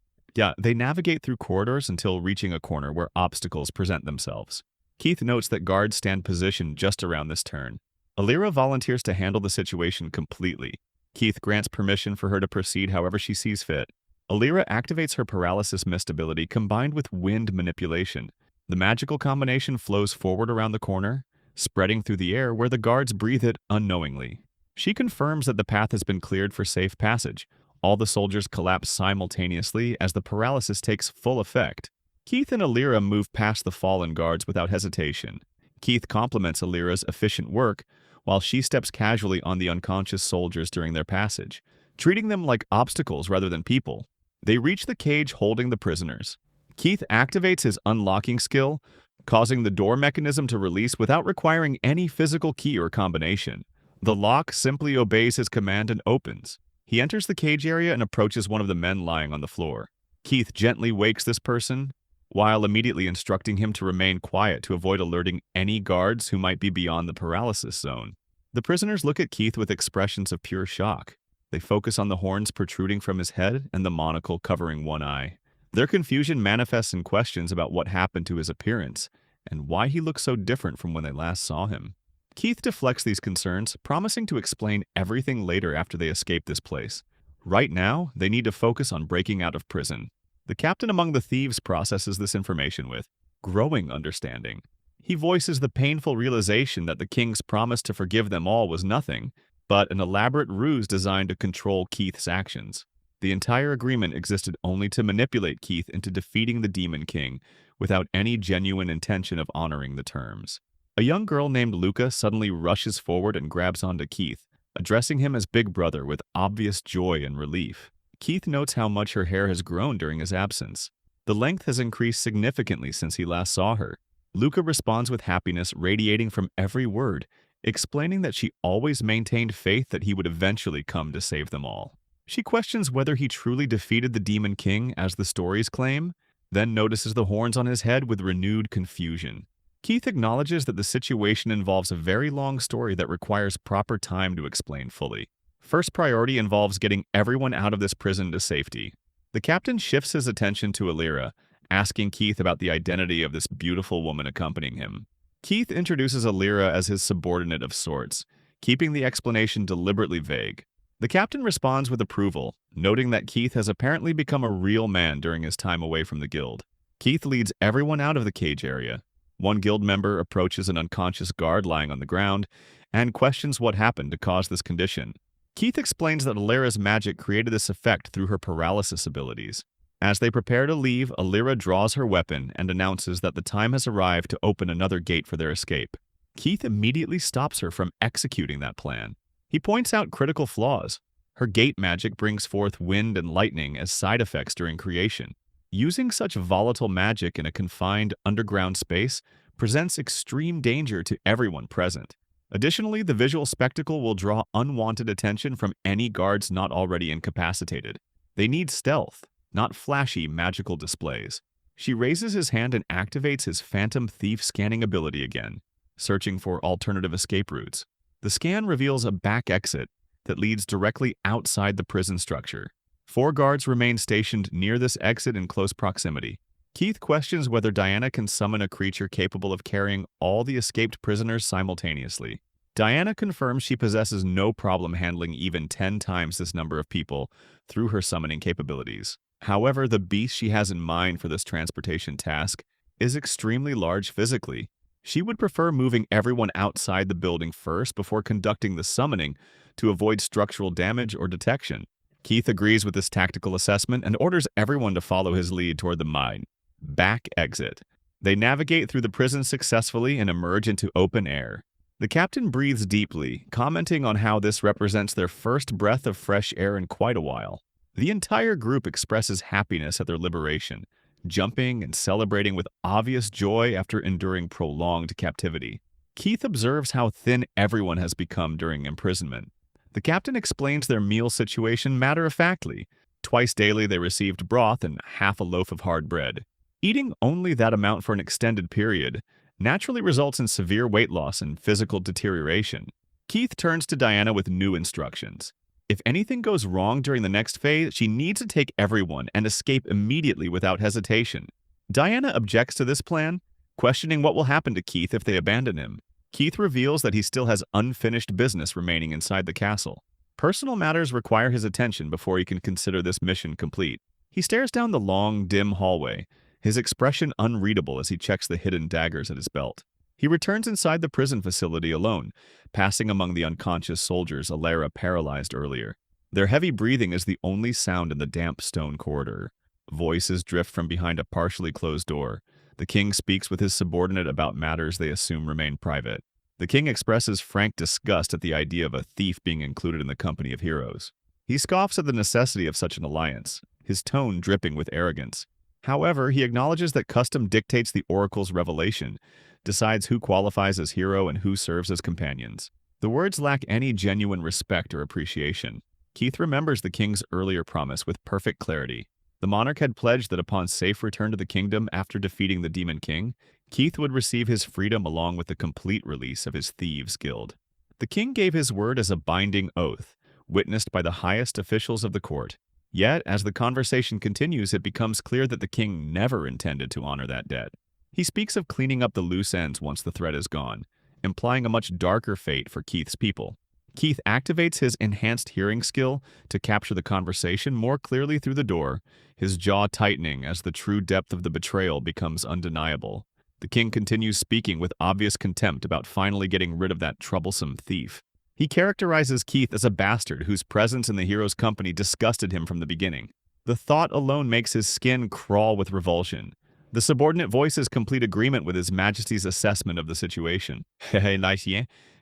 They navigate through corridors until reaching a corner where obstacles present themselves. Keith notes that guards stand positioned just around this turn. Alira volunteers to handle the situation completely. Keith grants permission for her to proceed however she sees fit. Alira activates her paralysis mist ability combined with wind manipulation. The magical combination flows forward around the corner, spreading through the air where the guards breathe it unknowingly. She confirms that the path has been cleared for safe passage. All the soldiers collapse simultaneously as the paralysis takes full effect. Keith and Alira move past the fallen guards without hesitation. Keith compliments Alira's efficient work, while she steps casually on the unconscious soldiers during their passage, treating them like obstacles rather than people. They reach the cage holding the prisoners. Keith activates his unlocking skill, causing the door mechanism to release without requiring any physical key or combination. The lock simply obeys his command and opens. He enters the cage area and approaches one of the men lying on the floor. Keith gently wakes this person, while immediately instructing him to remain quiet to avoid alerting any guards who might be beyond the paralysis zone. The prisoners look at Keith with expressions of pure shock. They focus on the horns protruding from his head and the monocle covering one eye. Their confusion manifests in questions about what happened to his appearance and why he looks so different from when they last saw him. Keith deflects these concerns, promising to explain everything later after they escape this place. Right now, they need to focus on breaking out of prison. The captain among the thieves processes this information with growing understanding. He voices the painful realization that the king's promise to forgive them all was nothing, but an elaborate ruse designed to control Keith's actions. The entire agreement existed only to manipulate Keith into defeating the Demon King without any genuine intention of honoring the terms. A young girl named Luca suddenly rushes forward and grabs onto Keith, addressing him as Big Brother with obvious joy and relief. Keith notes how much her hair has grown during his absence. The length has increased significantly since he last saw her. Luca responds with happiness radiating from every word, explaining that she always maintained faith that he would eventually come to save them all. She questions whether he truly defeated the Demon King, as the stories claim, then notices the horns on his head with renewed confusion. Keith acknowledges that the situation involves a very long story that requires proper time to explain fully. First priority involves getting everyone out of this prison to safety. The captain shifts his attention to Alira, asking Keith about the identity of this beautiful woman accompanying him. Keith introduces Alira as his subordinate of sorts, keeping the explanation deliberately vague. The captain responds with approval, noting that Keith has apparently become a real man during his time away from the guild. Keith leads everyone out of the cage area. One guild member approaches an unconscious guard lying on the ground, and questions what happened to cause this condition. Keith explains that Alira's magic created this effect through her paralysis abilities. As they prepare to leave, Alira draws her weapon and announces that the time has arrived to open another gate for their escape. Keith immediately stops her from executing that plan. He points out critical flaws. Her gate magic brings forth wind and lightning as side effects during creation. Using such volatile magic in a confined underground space presents extreme danger to everyone present. Additionally, the visual spectacle will draw unwanted attention from any guards not already incapacitated. They need stealth, not flashy magical displays. She raises his hand and activates his Phantom Thief scanning ability again, searching for alternative escape routes. The scan reveals a back exit that leads directly outside the prison structure. 4 guards remain stationed near this exit in close proximity. Keith questions whether Diana can summon a creature capable of carrying all the escaped prisoners simultaneously. Diana confirms she possesses no problem handling even 10 times this number of people through her summoning capabilities. However, the beast she has in mind for this transportation task is extremely large physically. She would prefer moving everyone outside the building first before conducting the summoning to avoid structural damage or detection. Keith agrees with this tactical assessment and orders everyone to follow his lead toward the mine. Back exit. They navigate through the prison successfully and emerge into open air. The captain breathes deeply, commenting on how this represents their first breath of fresh air in quite a while. The entire group expresses happiness at their liberation, jumping and celebrating with obvious joy after enduring prolonged captivity. Keith observes how thin everyone has become during imprisonment. The captain explains their meal situation matter-of-factly. Twice daily they received broth and half a loaf of hard bread. Eating only that amount for an extended period naturally results in severe weight loss and physical deterioration. Keith turns to Diana with new instructions. If anything goes wrong during the next phase, she needs to take everyone and escape immediately without hesitation. Diana objects to this plan, questioning what will happen to Keith if they abandon him. Keith reveals that he still has unfinished business remaining inside the castle. Personal matters require his attention before he can consider this mission complete. He stares down the long, dim hallway, his expression unreadable as he checks the hidden daggers at his belt. He returns inside the prison facility alone, passing among the unconscious soldiers Alira paralyzed earlier. Their heavy breathing is the only sound in the damp stone corridor. Voices drift from behind a partially closed door. The king speaks with his subordinate about matters they assume remain private. The king expresses frank disgust at the idea of a thief being included in the company of heroes. He scoffs at the necessity of such an alliance, his tone dripping with arrogance. However, he acknowledges that custom dictates the oracle's revelation, decides who qualifies as hero and who serves as companions. The words lack any genuine respect or appreciation. Keith remembers the king's earlier promise with perfect clarity. The monarch had pledged that upon safe return to the kingdom after defeating the Demon King, Keith would receive his freedom along with the complete release of his thieves' guild. The king gave his word as a binding oath, witnessed by the highest officials of the court. Yet, as the conversation continues, it becomes clear that the king never intended to honor that debt. He speaks of cleaning up the loose ends once the threat is gone, implying a much darker fate for Keith's people. Keith activates his enhanced hearing skill to capture the conversation more clearly through the door, his jaw tightening as the true depth of the betrayal becomes undeniable. The king continues speaking with obvious contempt about finally getting rid of that troublesome thief. He characterizes Keith as a bastard whose presence in the hero's company disgusted him from the beginning. The thought alone makes his skin crawl with revulsion. The subordinate voices complete agreement with His Majesty's assessment of the situation.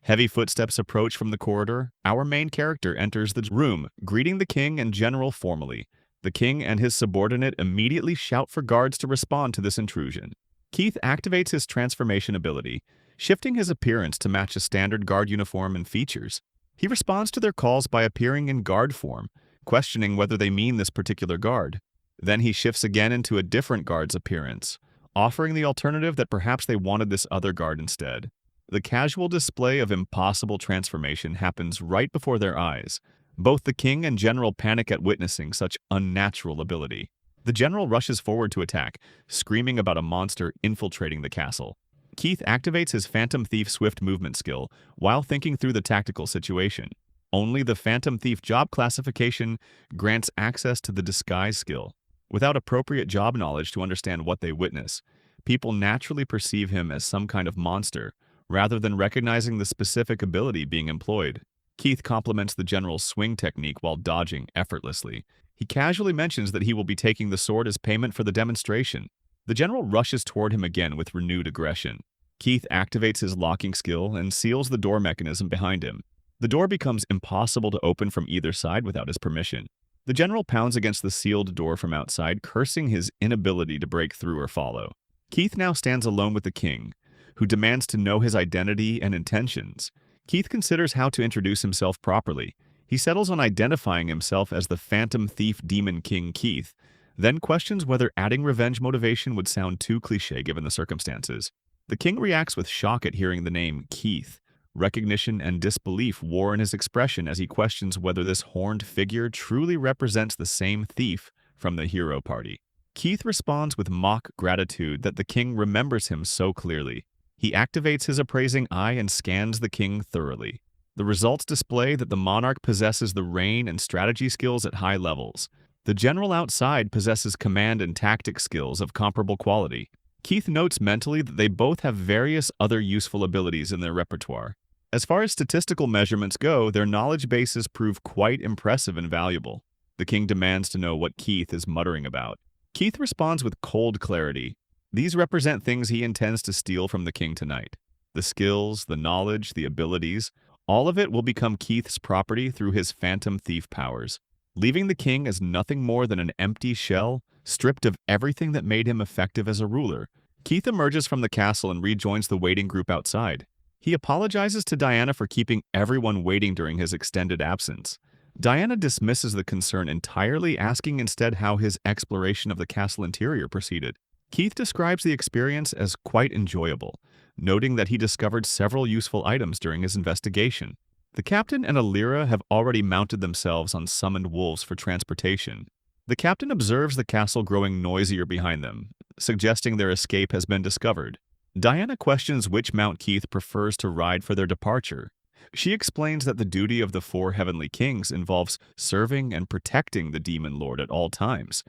Heavy footsteps approach from the corridor. Our main character enters the room, greeting the king and general formally. The king and his subordinate immediately shout for guards to respond to this intrusion. Keith activates his transformation ability, shifting his appearance to match a standard guard uniform and features. He responds to their calls by appearing in guard form, questioning whether they mean this particular guard. Then he shifts again into a different guard's appearance, offering the alternative that perhaps they wanted this other guard instead. The casual display of impossible transformation happens right before their eyes. Both the king and general panic at witnessing such unnatural ability. The general rushes forward to attack, screaming about a monster infiltrating the castle. Keith activates his Phantom Thief swift movement skill while thinking through the tactical situation. Only the Phantom Thief job classification grants access to the disguise skill. Without appropriate job knowledge to understand what they witness, people naturally perceive him as some kind of monster rather than recognizing the specific ability being employed. Keith compliments the general's swing technique while dodging effortlessly. He casually mentions that he will be taking the sword as payment for the demonstration. The general rushes toward him again with renewed aggression. Keith activates his locking skill and seals the door mechanism behind him. The door becomes impossible to open from either side without his permission. The general pounds against the sealed door from outside, cursing his inability to break through or follow. Keith now stands alone with the king, who demands to know his identity and intentions. Keith considers how to introduce himself properly. He settles on identifying himself as the Phantom Thief Demon King Keith, then questions whether adding revenge motivation would sound too cliché given the circumstances. The king reacts with shock at hearing the name Keith. Recognition and disbelief war in his expression as he questions whether this horned figure truly represents the same thief from the hero party. Keith responds with mock gratitude that the king remembers him so clearly. He activates his appraising eye and scans the king thoroughly. The results display that the monarch possesses the reign and strategy skills at high levels. The general outside possesses command and tactic skills of comparable quality. Keith notes mentally that they both have various other useful abilities in their repertoire. As far as statistical measurements go, their knowledge bases prove quite impressive and valuable. The king demands to know what Keith is muttering about. Keith responds with cold clarity. These represent things he intends to steal from the king tonight. The skills, the knowledge, the abilities, all of it will become Keith's property through his phantom thief powers. Leaving the king as nothing more than an empty shell, stripped of everything that made him effective as a ruler, Keith emerges from the castle and rejoins the waiting group outside. He apologizes to Diana for keeping everyone waiting during his extended absence. Diana dismisses the concern entirely, asking instead how his exploration of the castle interior proceeded. Keith describes the experience as quite enjoyable, noting that he discovered several useful items during his investigation. The captain and Alira have already mounted themselves on summoned wolves for transportation. The captain observes the castle growing noisier behind them, suggesting their escape has been discovered. Diana questions which mount Keith prefers to ride for their departure. She explains that the duty of the four heavenly kings involves serving and protecting the demon lord at all times,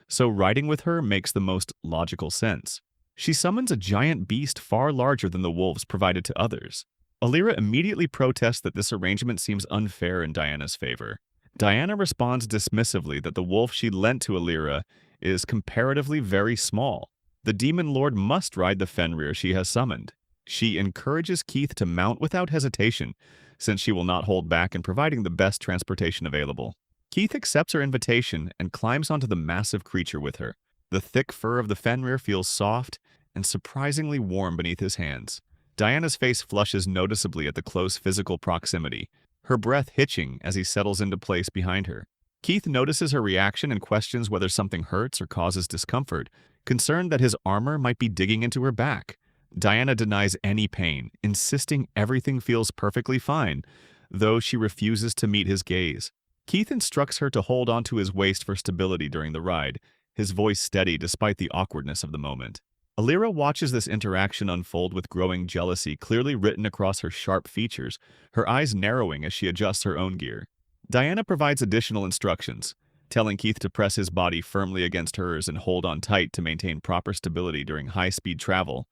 so riding with her makes the most logical sense. She summons a giant beast far larger than the wolves provided to others. Alira immediately protests that this arrangement seems unfair in Diana's favor. Diana responds dismissively that the wolf she lent to Alira is comparatively very small. The demon lord must ride the Fenrir she has summoned. She encourages Keith to mount without hesitation, since she will not hold back in providing the best transportation available. Keith accepts her invitation and climbs onto the massive creature with her. The thick fur of the Fenrir feels soft and surprisingly warm beneath his hands. Diana's face flushes noticeably at the close physical proximity, her breath hitching as he settles into place behind her. Keith notices her reaction and questions whether something hurts or causes discomfort, concerned that his armor might be digging into her back. Diana denies any pain, insisting everything feels perfectly fine, though she refuses to meet his gaze. Keith instructs her to hold onto his waist for stability during the ride, his voice steady despite the awkwardness of the moment. Alira watches this interaction unfold with growing jealousy clearly written across her sharp features, her eyes narrowing as she adjusts her own gear. Diana provides additional instructions, telling Keith to press his body firmly against hers and hold on tight to maintain proper stability during high-speed travel,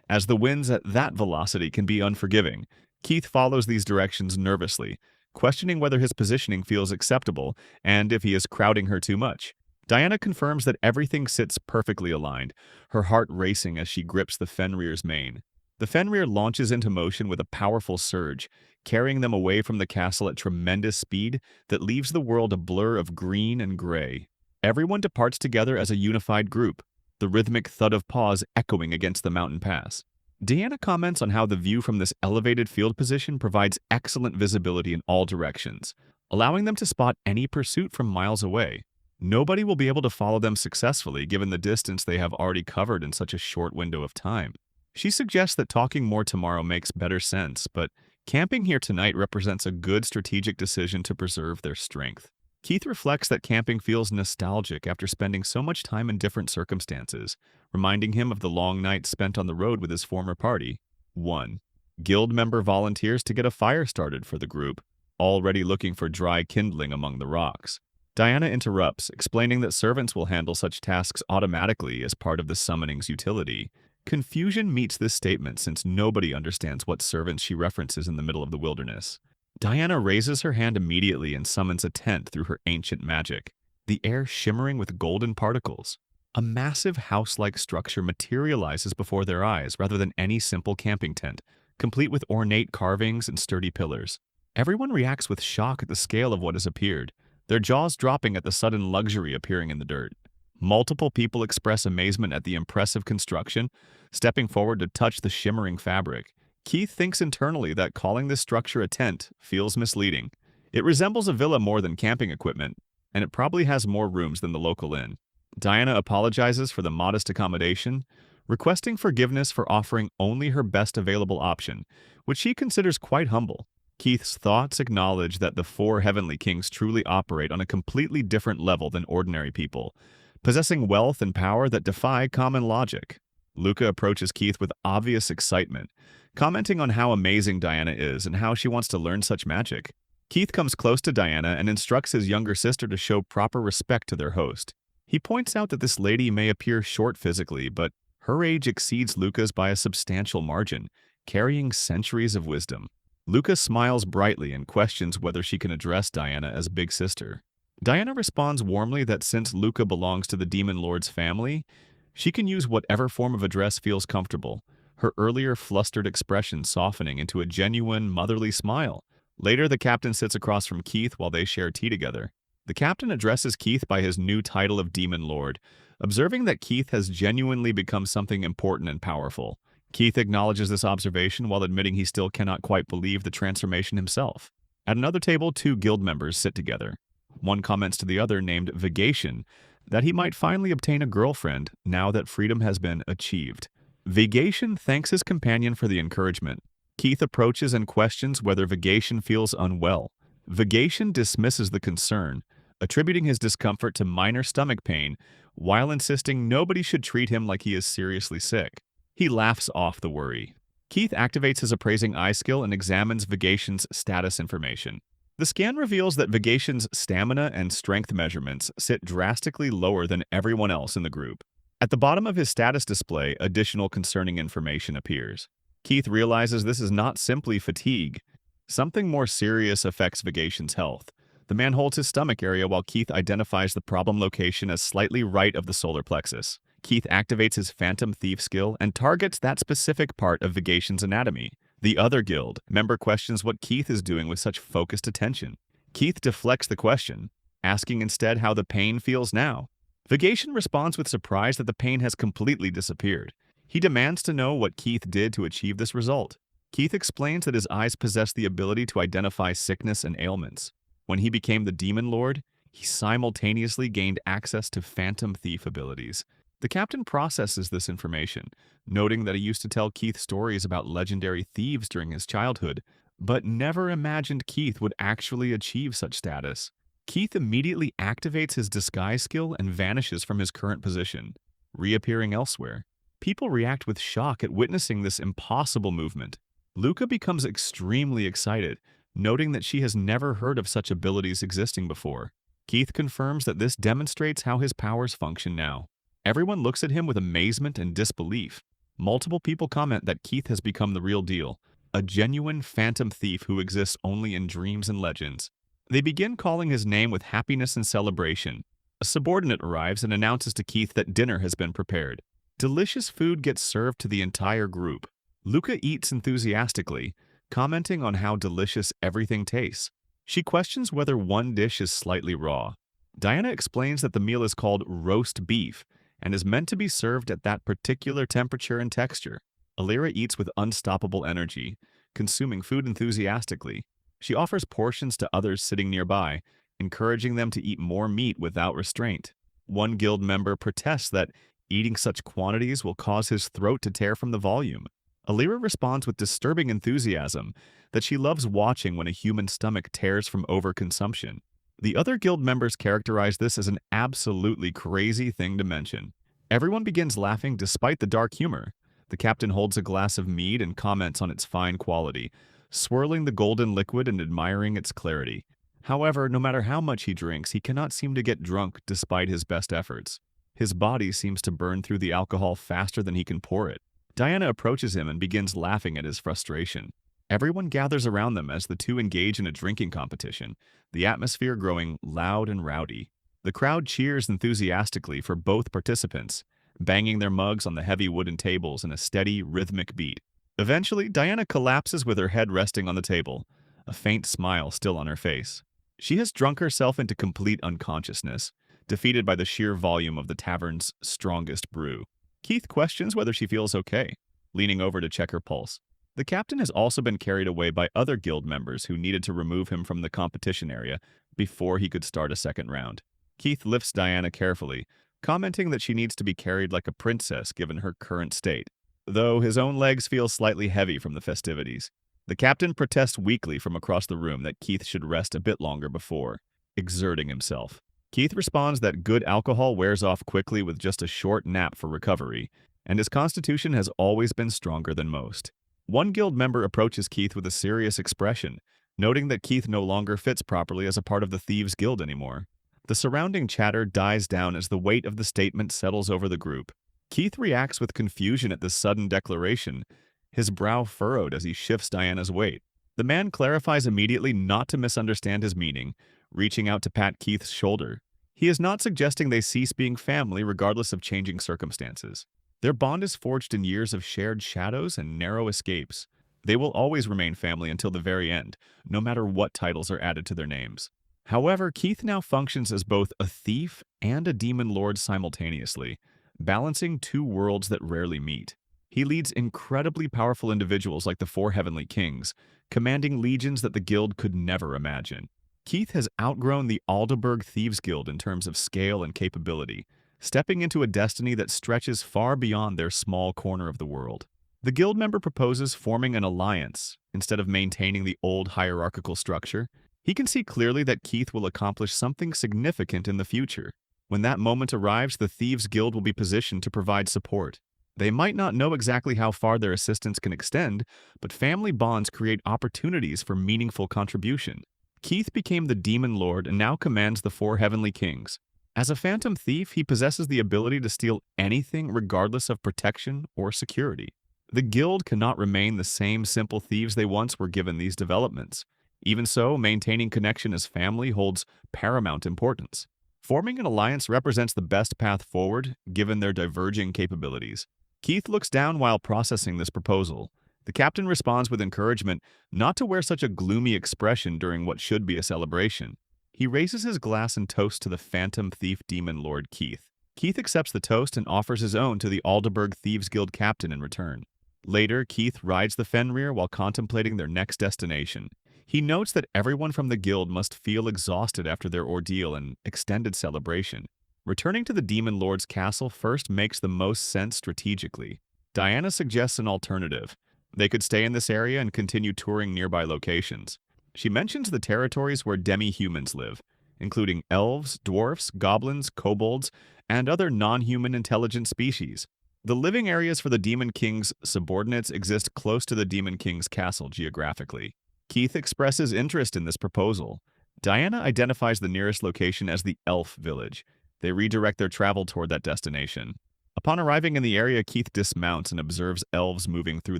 as the winds at that velocity can be unforgiving. Keith follows these directions nervously, questioning whether his positioning feels acceptable and if he is crowding her too much. Diana confirms that everything sits perfectly aligned, her heart racing as she grips the Fenrir's mane. The Fenrir launches into motion with a powerful surge, carrying them away from the castle at tremendous speed that leaves the world a blur of green and gray. Everyone departs together as a unified group, the rhythmic thud of paws echoing against the mountain pass. Diana comments on how the view from this elevated field position provides excellent visibility in all directions, allowing them to spot any pursuit from miles away. Nobody will be able to follow them successfully given the distance they have already covered in such a short window of time. She suggests that talking more tomorrow makes better sense, but camping here tonight represents a good strategic decision to preserve their strength. Keith reflects that camping feels nostalgic after spending so much time in different circumstances, reminding him of the long nights spent on the road with his former party. 1. Guild member volunteers to get a fire started for the group, already looking for dry kindling among the rocks. Diana interrupts, explaining that servants will handle such tasks automatically as part of the summoning's utility. Confusion meets this statement since nobody understands what servants she references in the middle of the wilderness. Diana raises her hand immediately and summons a tent through her ancient magic, the air shimmering with golden particles. A massive house-like structure materializes before their eyes rather than any simple camping tent, complete with ornate carvings and sturdy pillars. Everyone reacts with shock at the scale of what has appeared, their jaws dropping at the sudden luxury appearing in the dirt. Multiple people express amazement at the impressive construction, stepping forward to touch the shimmering fabric. Keith thinks internally that calling this structure a tent feels misleading. It resembles a villa more than camping equipment, and it probably has more rooms than the local inn. Diana apologizes for the modest accommodation, requesting forgiveness for offering only her best available option, which she considers quite humble. Keith's thoughts acknowledge that the four heavenly kings truly operate on a completely different level than ordinary people, possessing wealth and power that defy common logic. Luca approaches Keith with obvious excitement, commenting on how amazing Diana is and how she wants to learn such magic. Keith comes close to Diana and instructs his younger sister to show proper respect to their host. He points out that this lady may appear short physically, but her age exceeds Luca's by a substantial margin, carrying centuries of wisdom. Luca smiles brightly and questions whether she can address Diana as big sister. Diana responds warmly that since Luca belongs to the Demon Lord's family, she can use whatever form of address feels comfortable, her earlier flustered expression softening into a genuine motherly smile. Later, the captain sits across from Keith while they share tea together. The captain addresses Keith by his new title of Demon Lord, observing that Keith has genuinely become something important and powerful. Keith acknowledges this observation while admitting he still cannot quite believe the transformation himself. At another table, two guild members sit together. One comments to the other, named Vigation, that he might finally obtain a girlfriend now that freedom has been achieved. Vigation thanks his companion for the encouragement. Keith approaches and questions whether Vigation feels unwell. Vigation dismisses the concern, attributing his discomfort to minor stomach pain, while insisting nobody should treat him like he is seriously sick. He laughs off the worry. Keith activates his appraising eye skill and examines Vigation's status information. The scan reveals that Vigation's stamina and strength measurements sit drastically lower than everyone else in the group. At the bottom of his status display, additional concerning information appears. Keith realizes this is not simply fatigue. Something more serious affects Vigation's health. The man holds his stomach area while Keith identifies the problem location as slightly right of the solar plexus. Keith activates his Phantom Thief skill and targets that specific part of Vigation's anatomy. The other guild member questions what Keith is doing with such focused attention. Keith deflects the question, asking instead how the pain feels now. Vigation responds with surprise that the pain has completely disappeared. He demands to know what Keith did to achieve this result. Keith explains that his eyes possess the ability to identify sickness and ailments. When he became the Demon Lord, he simultaneously gained access to Phantom Thief abilities. The captain processes this information, noting that he used to tell Keith stories about legendary thieves during his childhood, but never imagined Keith would actually achieve such status. Keith immediately activates his disguise skill and vanishes from his current position, reappearing elsewhere. People react with shock at witnessing this impossible movement. Luca becomes extremely excited, noting that she has never heard of such abilities existing before. Keith confirms that this demonstrates how his powers function now. Everyone looks at him with amazement and disbelief. Multiple people comment that Keith has become the real deal, a genuine phantom thief who exists only in dreams and legends. They begin calling his name with happiness and celebration. A subordinate arrives and announces to Keith that dinner has been prepared. Delicious food gets served to the entire group. Luca eats enthusiastically, commenting on how delicious everything tastes. She questions whether one dish is slightly raw. Diana explains that the meal is called roast beef and is meant to be served at that particular temperature and texture. Alira eats with unstoppable energy, consuming food enthusiastically. She offers portions to others sitting nearby, encouraging them to eat more meat without restraint. One guild member protests that eating such quantities will cause his throat to tear from the volume. Alira responds with disturbing enthusiasm that she loves watching when a human stomach tears from overconsumption. The other guild members characterize this as an absolutely crazy thing to mention. Everyone begins laughing despite the dark humor. The captain holds a glass of mead and comments on its fine quality, swirling the golden liquid and admiring its clarity. However, no matter how much he drinks, he cannot seem to get drunk despite his best efforts. His body seems to burn through the alcohol faster than he can pour it. Diana approaches him and begins laughing at his frustration. Everyone gathers around them as the two engage in a drinking competition, the atmosphere growing loud and rowdy. The crowd cheers enthusiastically for both participants, banging their mugs on the heavy wooden tables in a steady, rhythmic beat. Eventually, Diana collapses with her head resting on the table, a faint smile still on her face. She has drunk herself into complete unconsciousness, defeated by the sheer volume of the tavern's strongest brew. Keith questions whether she feels okay, leaning over to check her pulse. The captain has also been carried away by other guild members who needed to remove him from the competition area before he could start a second round. Keith lifts Diana carefully, commenting that she needs to be carried like a princess given her current state, though his own legs feel slightly heavy from the festivities. The captain protests weakly from across the room that Keith should rest a bit longer before exerting himself. Keith responds that good alcohol wears off quickly with just a short nap for recovery, and his constitution has always been stronger than most. One guild member approaches Keith with a serious expression, noting that Keith no longer fits properly as a part of the Thieves' Guild anymore. The surrounding chatter dies down as the weight of the statement settles over the group. Keith reacts with confusion at this sudden declaration, his brow furrowed as he shifts Diana's weight. The man clarifies immediately not to misunderstand his meaning, reaching out to pat Keith's shoulder. He is not suggesting they cease being family regardless of changing circumstances. Their bond is forged in years of shared shadows and narrow escapes. They will always remain family until the very end, no matter what titles are added to their names. However, Keith now functions as both a thief and a demon lord simultaneously, balancing two worlds that rarely meet. He leads incredibly powerful individuals like the Four Heavenly Kings, commanding legions that the guild could never imagine. Keith has outgrown the Aldeburgh Thieves Guild in terms of scale and capability, stepping into a destiny that stretches far beyond their small corner of the world. The guild member proposes forming an alliance instead of maintaining the old hierarchical structure. He can see clearly that Keith will accomplish something significant in the future. When that moment arrives, the Thieves Guild will be positioned to provide support. They might not know exactly how far their assistance can extend, but family bonds create opportunities for meaningful contribution. Keith became the Demon Lord and now commands the Four Heavenly Kings. As a phantom thief, he possesses the ability to steal anything regardless of protection or security. The guild cannot remain the same simple thieves they once were given these developments. Even so, maintaining connection as family holds paramount importance. Forming an alliance represents the best path forward, given their diverging capabilities. Keith looks down while processing this proposal. The captain responds with encouragement not to wear such a gloomy expression during what should be a celebration. He raises his glass and toasts to the phantom thief demon lord Keith. Keith accepts the toast and offers his own to the Aldeburgh Thieves Guild captain in return. Later, Keith rides the Fenrir while contemplating their next destination. He notes that everyone from the guild must feel exhausted after their ordeal and extended celebration. Returning to the Demon Lord's castle first makes the most sense strategically. Diana suggests an alternative. They could stay in this area and continue touring nearby locations. She mentions the territories where demi-humans live, including elves, dwarfs, goblins, kobolds, and other non-human intelligent species. The living areas for the Demon King's subordinates exist close to the Demon King's castle geographically. Keith expresses interest in this proposal. Diana identifies the nearest location as the Elf Village. They redirect their travel toward that destination. Upon arriving in the area, Keith dismounts and observes elves moving through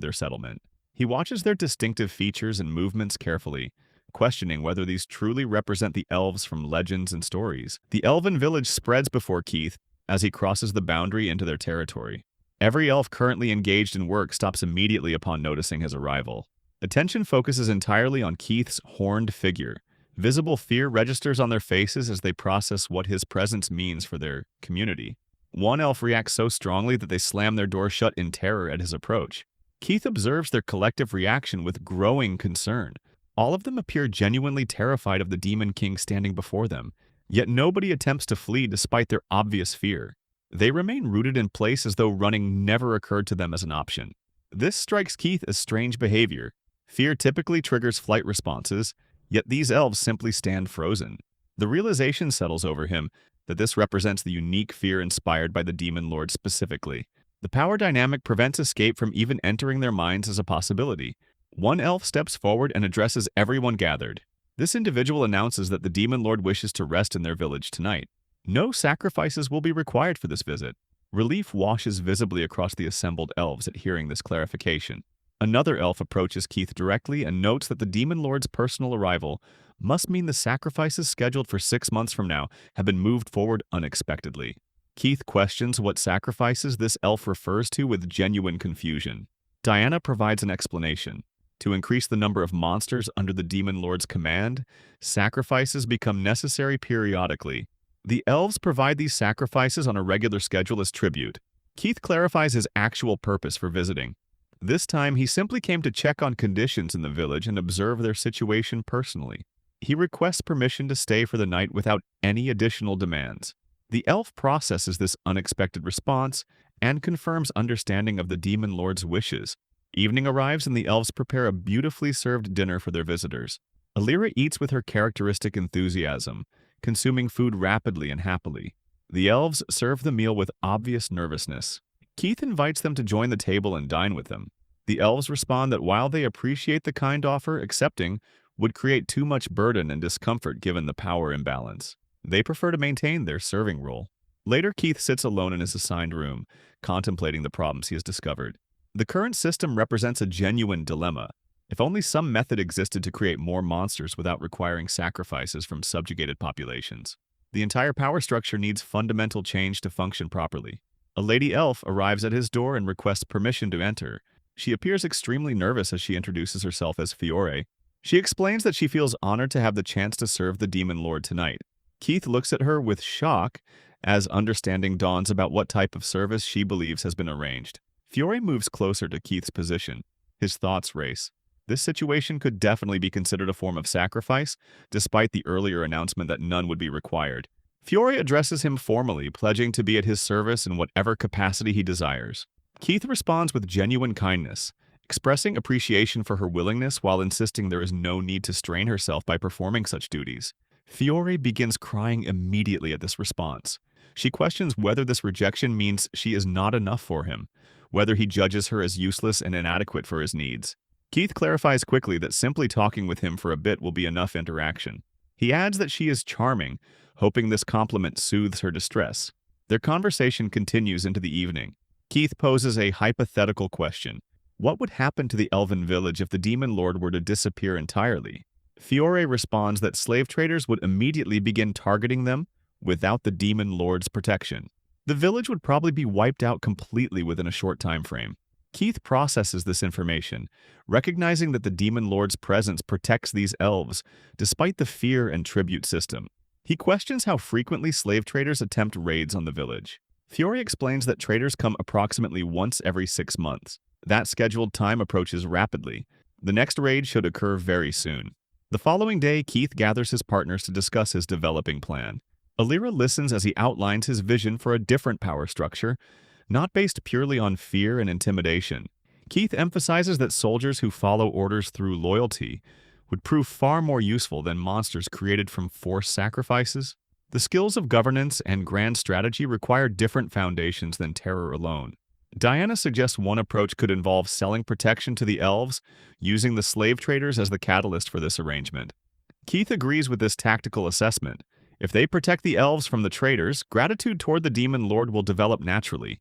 their settlement. He watches their distinctive features and movements carefully, questioning whether these truly represent the elves from legends and stories. The elven village spreads before Keith as he crosses the boundary into their territory. Every elf currently engaged in work stops immediately upon noticing his arrival. Attention focuses entirely on Keith's horned figure. Visible fear registers on their faces as they process what his presence means for their community. One elf reacts so strongly that they slam their door shut in terror at his approach. Keith observes their collective reaction with growing concern. All of them appear genuinely terrified of the Demon King standing before them, yet nobody attempts to flee despite their obvious fear. They remain rooted in place as though running never occurred to them as an option. This strikes Keith as strange behavior. Fear typically triggers flight responses, yet these elves simply stand frozen. The realization settles over him that this represents the unique fear inspired by the Demon Lord specifically. The power dynamic prevents escape from even entering their minds as a possibility. One elf steps forward and addresses everyone gathered. This individual announces that the Demon Lord wishes to rest in their village tonight. No sacrifices will be required for this visit. Relief washes visibly across the assembled elves at hearing this clarification. Another elf approaches Keith directly and notes that the Demon Lord's personal arrival must mean the sacrifices scheduled for 6 months from now have been moved forward unexpectedly. Keith questions what sacrifices this elf refers to with genuine confusion. Diana provides an explanation. To increase the number of monsters under the Demon Lord's command, sacrifices become necessary periodically. The elves provide these sacrifices on a regular schedule as tribute. Keith clarifies his actual purpose for visiting. This time, he simply came to check on conditions in the village and observe their situation personally. He requests permission to stay for the night without any additional demands. The elf processes this unexpected response and confirms understanding of the Demon Lord's wishes. Evening arrives and the elves prepare a beautifully served dinner for their visitors. Alira eats with her characteristic enthusiasm, consuming food rapidly and happily. The elves serve the meal with obvious nervousness. Keith invites them to join the table and dine with them. The elves respond that while they appreciate the kind offer, accepting would create too much burden and discomfort given the power imbalance. They prefer to maintain their serving role. Later, Keith sits alone in his assigned room, contemplating the problems he has discovered. The current system represents a genuine dilemma. If only some method existed to create more monsters without requiring sacrifices from subjugated populations. The entire power structure needs fundamental change to function properly. A lady elf arrives at his door and requests permission to enter. She appears extremely nervous as she introduces herself as Fiore. She explains that she feels honored to have the chance to serve the Demon Lord tonight. Keith looks at her with shock as understanding dawns about what type of service she believes has been arranged. Fiore moves closer to Keith's position. His thoughts race. This situation could definitely be considered a form of sacrifice, despite the earlier announcement that none would be required. Fiore addresses him formally, pledging to be at his service in whatever capacity he desires. Keith responds with genuine kindness, expressing appreciation for her willingness while insisting there is no need to strain herself by performing such duties. Fiore begins crying immediately at this response. She questions whether this rejection means she is not enough for him, whether he judges her as useless and inadequate for his needs. Keith clarifies quickly that simply talking with him for a bit will be enough interaction. He adds that she is charming, hoping this compliment soothes her distress. Their conversation continues into the evening. Keith poses a hypothetical question. What would happen to the elven village if the Demon Lord were to disappear entirely? Fiore responds that slave traders would immediately begin targeting them without the Demon Lord's protection. The village would probably be wiped out completely within a short time frame. Keith processes this information, recognizing that the Demon Lord's presence protects these elves, despite the fear and tribute system. He questions how frequently slave traders attempt raids on the village. Fiore explains that traders come approximately once every 6 months. That scheduled time approaches rapidly. The next raid should occur very soon. The following day, Keith gathers his partners to discuss his developing plan. Alira listens as he outlines his vision for a different power structure, not based purely on fear and intimidation. Keith emphasizes that soldiers who follow orders through loyalty would prove far more useful than monsters created from forced sacrifices. The skills of governance and grand strategy require different foundations than terror alone. Diana suggests one approach could involve selling protection to the elves, using the slave traders as the catalyst for this arrangement. Keith agrees with this tactical assessment. If they protect the elves from the traders, gratitude toward the Demon Lord will develop naturally.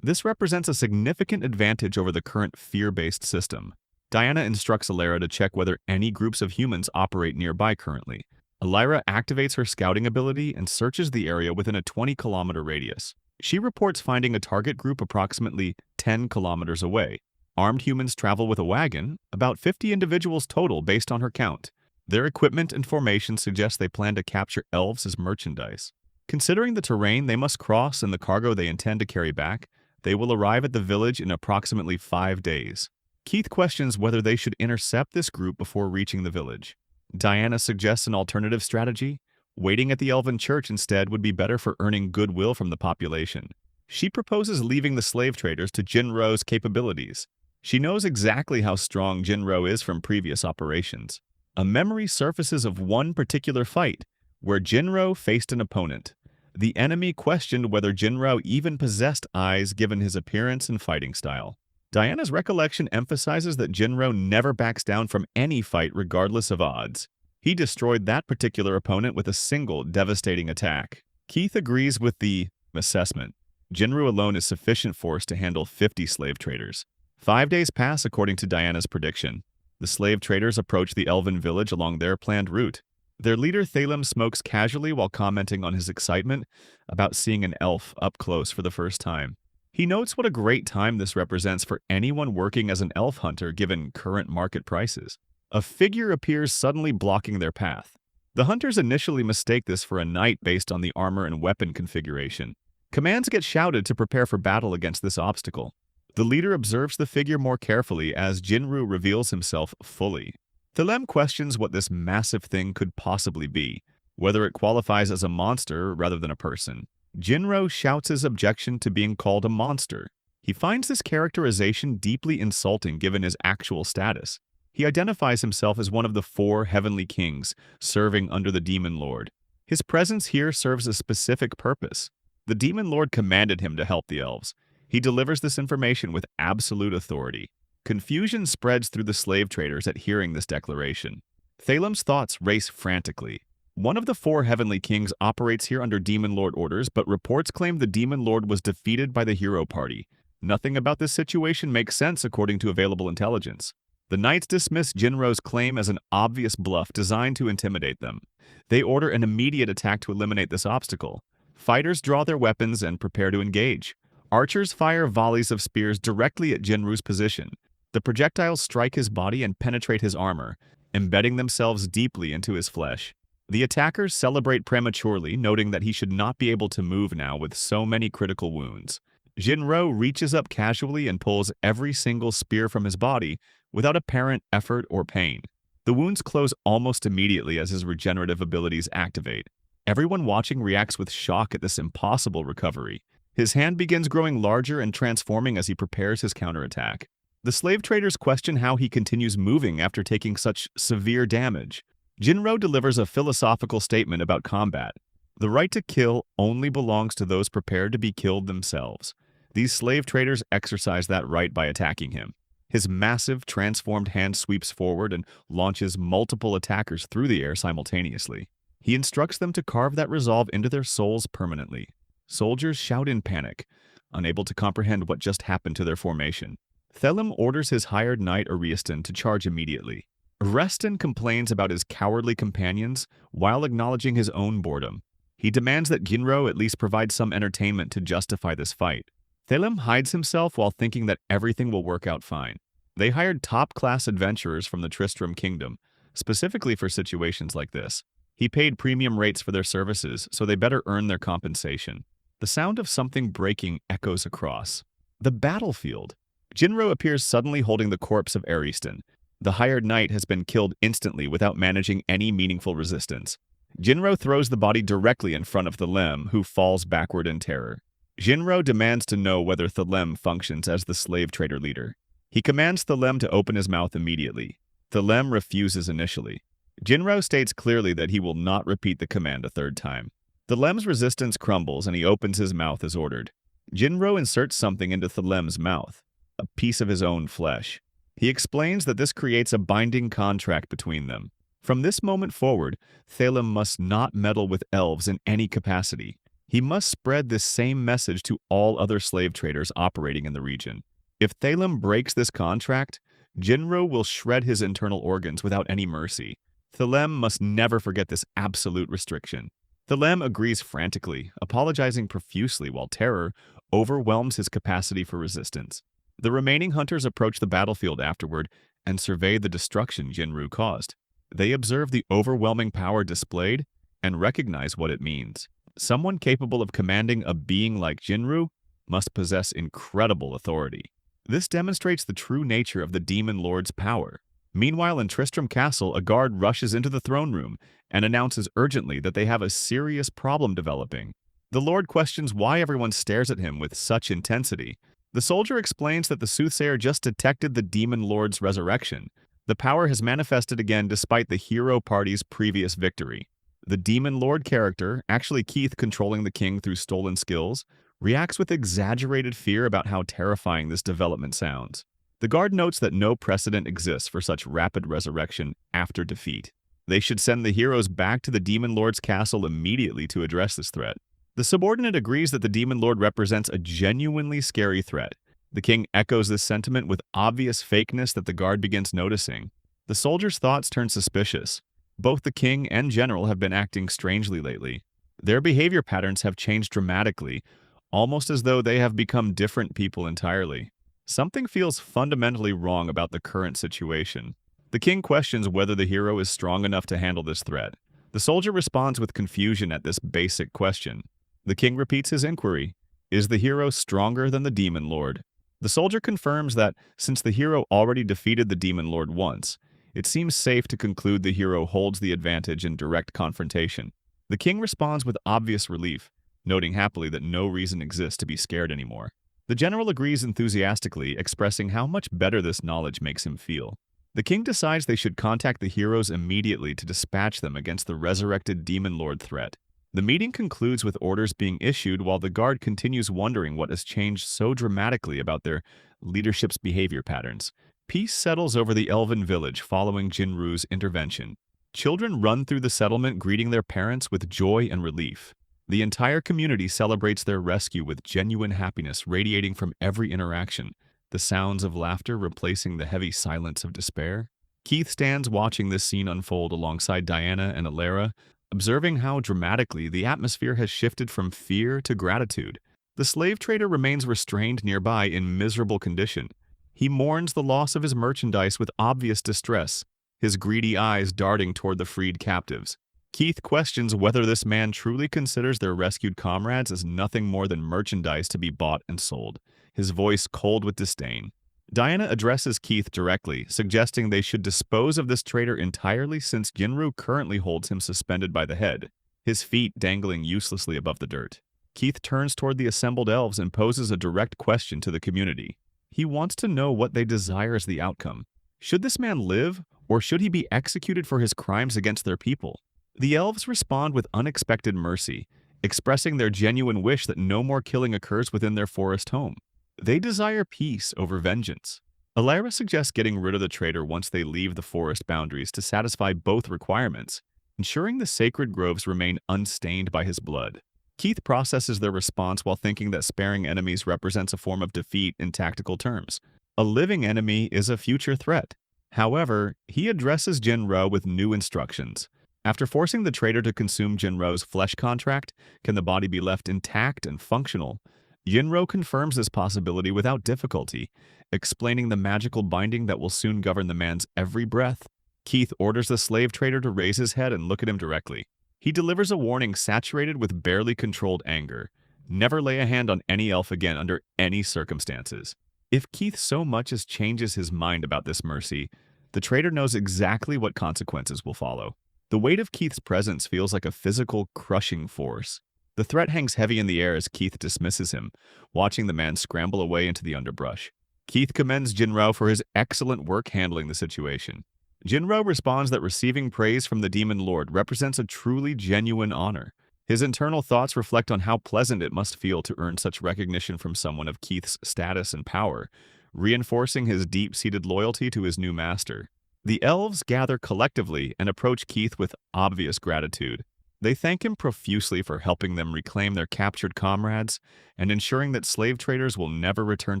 This represents a significant advantage over the current fear-based system. Diana instructs Alira to check whether any groups of humans operate nearby currently. Alira activates her scouting ability and searches the area within a 20-kilometer radius. She reports finding a target group approximately 10 kilometers away. Armed humans travel with a wagon, about 50 individuals total based on her count. Their equipment and formation suggest they plan to capture elves as merchandise. Considering the terrain they must cross and the cargo they intend to carry back, they will arrive at the village in approximately 5 days. Keith questions whether they should intercept this group before reaching the village. Diana suggests an alternative strategy. Waiting at the elven church instead would be better for earning goodwill from the population. She proposes leaving the slave traders to Jinro's capabilities. She knows exactly how strong Jinro is from previous operations. A memory surfaces of one particular fight, where Jinro faced an opponent. The enemy questioned whether Jinro even possessed eyes given his appearance and fighting style. Diana's recollection emphasizes that Jinro never backs down from any fight regardless of odds. He destroyed that particular opponent with a single devastating attack. Keith agrees with the assessment. Jinru alone is sufficient force to handle 50 slave traders. 5 days pass according to Diana's prediction. The slave traders approach the elven village along their planned route. Their leader Thalem smokes casually while commenting on his excitement about seeing an elf up close for the first time. He notes what a great time this represents for anyone working as an elf hunter given current market prices. A figure appears suddenly blocking their path. The hunters initially mistake this for a knight based on the armor and weapon configuration. Commands get shouted to prepare for battle against this obstacle. The leader observes the figure more carefully as Jinru reveals himself fully. Thalem questions what this massive thing could possibly be, whether it qualifies as a monster rather than a person. Jinro shouts his objection to being called a monster. He finds this characterization deeply insulting given his actual status. He identifies himself as one of the 4 heavenly kings serving under the Demon Lord. His presence here serves a specific purpose. The Demon Lord commanded him to help the elves. He delivers this information with absolute authority. Confusion spreads through the slave traders at hearing this declaration. Thalem's thoughts race frantically. One of the 4 heavenly kings operates here under Demon Lord orders, but reports claim the Demon Lord was defeated by the hero party. Nothing about this situation makes sense according to available intelligence. The knights dismiss Jinro's claim as an obvious bluff designed to intimidate them. They order an immediate attack to eliminate this obstacle. Fighters draw their weapons and prepare to engage. Archers fire volleys of spears directly at Jinru's position. The projectiles strike his body and penetrate his armor, embedding themselves deeply into his flesh. The attackers celebrate prematurely, noting that he should not be able to move now with so many critical wounds. Jinro reaches up casually and pulls every single spear from his body without apparent effort or pain. The wounds close almost immediately as his regenerative abilities activate. Everyone watching reacts with shock at this impossible recovery. His hand begins growing larger and transforming as he prepares his counterattack. The slave traders question how he continues moving after taking such severe damage. Jinro delivers a philosophical statement about combat. The right to kill only belongs to those prepared to be killed themselves. These slave traders exercise that right by attacking him. His massive, transformed hand sweeps forward and launches multiple attackers through the air simultaneously. He instructs them to carve that resolve into their souls permanently. Soldiers shout in panic, unable to comprehend what just happened to their formation. Thelem orders his hired knight Ariaston to charge immediately. Reston complains about his cowardly companions while acknowledging his own boredom. He demands that Jinro at least provide some entertainment to justify this fight. Thelem hides himself while thinking that everything will work out fine. They hired top-class adventurers from the Tristram Kingdom, specifically for situations like this. He paid premium rates for their services, so they better earn their compensation. The sound of something breaking echoes across the battlefield. Jinro appears suddenly holding the corpse of Ariston. The hired knight has been killed instantly without managing any meaningful resistance. Jinro throws the body directly in front of Thelem, who falls backward in terror. Jinro demands to know whether Thelem functions as the slave trader leader. He commands Thelem to open his mouth immediately. Thelem refuses initially. Jinro states clearly that he will not repeat the command a third time. Thelem's resistance crumbles and he opens his mouth as ordered. Jinro inserts something into Thelem's mouth, a piece of his own flesh. He explains that this creates a binding contract between them. From this moment forward, Thelem must not meddle with elves in any capacity. He must spread this same message to all other slave traders operating in the region. If Thelem breaks this contract, Jinro will shred his internal organs without any mercy. Thelem must never forget this absolute restriction. Thelem agrees frantically, apologizing profusely while terror overwhelms his capacity for resistance. The remaining hunters approach the battlefield afterward and survey the destruction Jinru caused. They observe the overwhelming power displayed and recognize what it means. Someone capable of commanding a being like Jinru must possess incredible authority. This demonstrates the true nature of the Demon Lord's power. Meanwhile, in Tristram Castle, a guard rushes into the throne room and announces urgently that they have a serious problem developing. The Lord questions why everyone stares at him with such intensity. The soldier explains that the soothsayer just detected the Demon Lord's resurrection. The power has manifested again despite the hero party's previous victory. The Demon Lord character, actually Keith controlling the king through stolen skills, reacts with exaggerated fear about how terrifying this development sounds. The guard notes that no precedent exists for such rapid resurrection after defeat. They should send the heroes back to the Demon Lord's castle immediately to address this threat. The subordinate agrees that the demon lord represents a genuinely scary threat. The king echoes this sentiment with obvious fakeness that the guard begins noticing. The soldier's thoughts turn suspicious. Both the king and general have been acting strangely lately. Their behavior patterns have changed dramatically, almost as though they have become different people entirely. Something feels fundamentally wrong about the current situation. The king questions whether the hero is strong enough to handle this threat. The soldier responds with confusion at this basic question. The king repeats his inquiry. Is the hero stronger than the demon lord? The soldier confirms that, since the hero already defeated the demon lord once, it seems safe to conclude the hero holds the advantage in direct confrontation. The king responds with obvious relief, noting happily that no reason exists to be scared anymore. The general agrees enthusiastically, expressing how much better this knowledge makes him feel. The king decides they should contact the heroes immediately to dispatch them against the resurrected demon lord threat. The meeting concludes with orders being issued while the guard continues wondering what has changed so dramatically about their leadership's behavior patterns. Peace settles over the elven village following Jinru's intervention. Children run through the settlement greeting their parents with joy and relief. The entire community celebrates their rescue with genuine happiness radiating from every interaction, the sounds of laughter replacing the heavy silence of despair. Keith stands watching this scene unfold alongside Diana and Alara, observing how dramatically the atmosphere has shifted from fear to gratitude. The slave trader remains restrained nearby in miserable condition. He mourns the loss of his merchandise with obvious distress, his greedy eyes darting toward the freed captives. Keith questions whether this man truly considers their rescued comrades as nothing more than merchandise to be bought and sold, his voice cold with disdain. Diana addresses Keith directly, suggesting they should dispose of this traitor entirely since Jinru currently holds him suspended by the head, his feet dangling uselessly above the dirt. Keith turns toward the assembled elves and poses a direct question to the community. He wants to know what they desire as the outcome. Should this man live, or should he be executed for his crimes against their people? The elves respond with unexpected mercy, expressing their genuine wish that no more killing occurs within their forest home. They desire peace over vengeance. Alara suggests getting rid of the traitor once they leave the forest boundaries to satisfy both requirements, ensuring the sacred groves remain unstained by his blood. Keith processes their response while thinking that sparing enemies represents a form of defeat in tactical terms. A living enemy is a future threat. However, he addresses Jinro with new instructions. After forcing the traitor to consume Jinro's flesh contract, can the body be left intact and functional? Jinro confirms this possibility without difficulty, explaining the magical binding that will soon govern the man's every breath. Keith orders the slave trader to raise his head and look at him directly. He delivers a warning saturated with barely controlled anger. Never lay a hand on any elf again under any circumstances. If Keith so much as changes his mind about this mercy, the traitor knows exactly what consequences will follow. The weight of Keith's presence feels like a physical, crushing force. The threat hangs heavy in the air as Keith dismisses him, watching the man scramble away into the underbrush. Keith commends Jinro for his excellent work handling the situation. Jinro responds that receiving praise from the demon lord represents a truly genuine honor. His internal thoughts reflect on how pleasant it must feel to earn such recognition from someone of Keith's status and power, reinforcing his deep-seated loyalty to his new master. The elves gather collectively and approach Keith with obvious gratitude. They thank him profusely for helping them reclaim their captured comrades and ensuring that slave traders will never return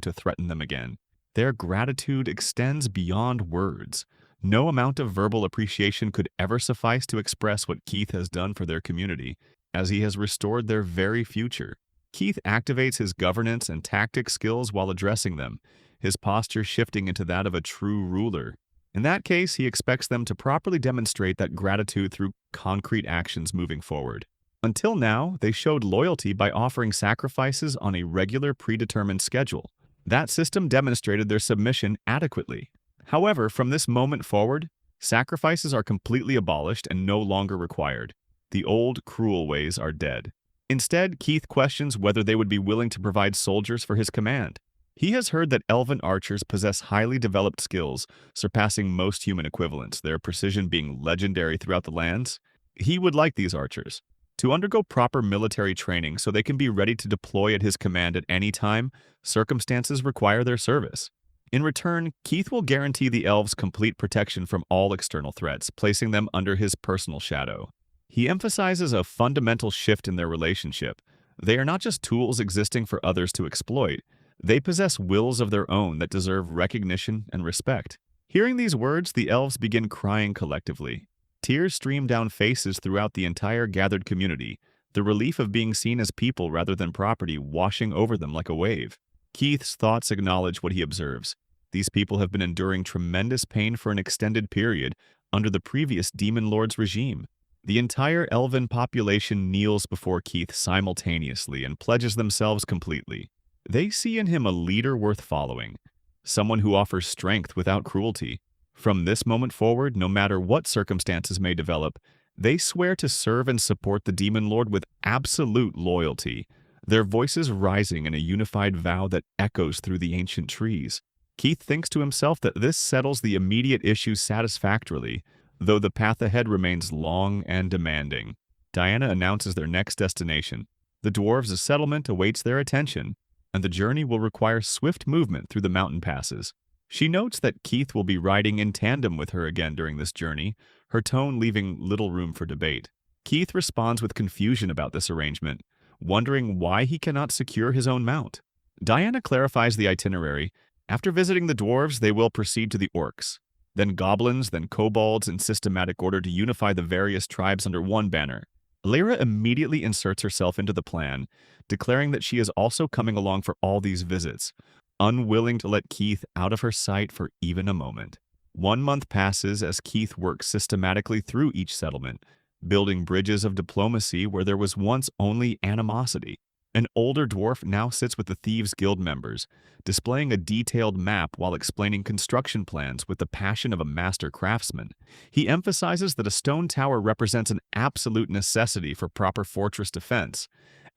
to threaten them again. Their gratitude extends beyond words. No amount of verbal appreciation could ever suffice to express what Keith has done for their community, as he has restored their very future. Keith activates his governance and tactics skills while addressing them, his posture shifting into that of a true ruler. In that case, he expects them to properly demonstrate that gratitude through concrete actions moving forward. Until now, they showed loyalty by offering sacrifices on a regular predetermined schedule. That system demonstrated their submission adequately. However, from this moment forward, sacrifices are completely abolished and no longer required. The old, cruel ways are dead. Instead, Keith questions whether they would be willing to provide soldiers for his command. He has heard that elven archers possess highly developed skills, surpassing most human equivalents, their precision being legendary throughout the lands. He would like these archers to undergo proper military training so they can be ready to deploy at his command at any time circumstances require their service. In return, Keith will guarantee the elves complete protection from all external threats, placing them under his personal shadow. He emphasizes a fundamental shift in their relationship, They are not just tools existing for others to exploit, they possess wills of their own that deserve recognition and respect. Hearing these words, the elves begin crying collectively. Tears stream down faces throughout the entire gathered community, the relief of being seen as people rather than property washing over them like a wave. Keith's thoughts acknowledge what he observes. These people have been enduring tremendous pain for an extended period under the previous Demon Lord's regime. The entire elven population kneels before Keith simultaneously and pledges themselves completely. They see in him a leader worth following, someone who offers strength without cruelty. From this moment forward, no matter what circumstances may develop, they swear to serve and support the Demon Lord with absolute loyalty, their voices rising in a unified vow that echoes through the ancient trees. Keith thinks to himself that this settles the immediate issues satisfactorily, though the path ahead remains long and demanding. Diana announces their next destination. The dwarves' settlement awaits their attention, and the journey will require swift movement through the mountain passes. She notes that Keith will be riding in tandem with her again during this journey, her tone leaving little room for debate. Keith responds with confusion about this arrangement, wondering why he cannot secure his own mount. Diana clarifies the itinerary. After visiting the dwarves, they will proceed to the orcs, then goblins, then kobolds in systematic order to unify the various tribes under one banner. Lyra immediately inserts herself into the plan, declaring that she is also coming along for all these visits, unwilling to let Keith out of her sight for even a moment. 1 month passes as Keith works systematically through each settlement, building bridges of diplomacy where there was once only animosity. An older dwarf now sits with the Thieves' Guild members, displaying a detailed map while explaining construction plans with the passion of a master craftsman. He emphasizes that a stone tower represents an absolute necessity for proper fortress defense,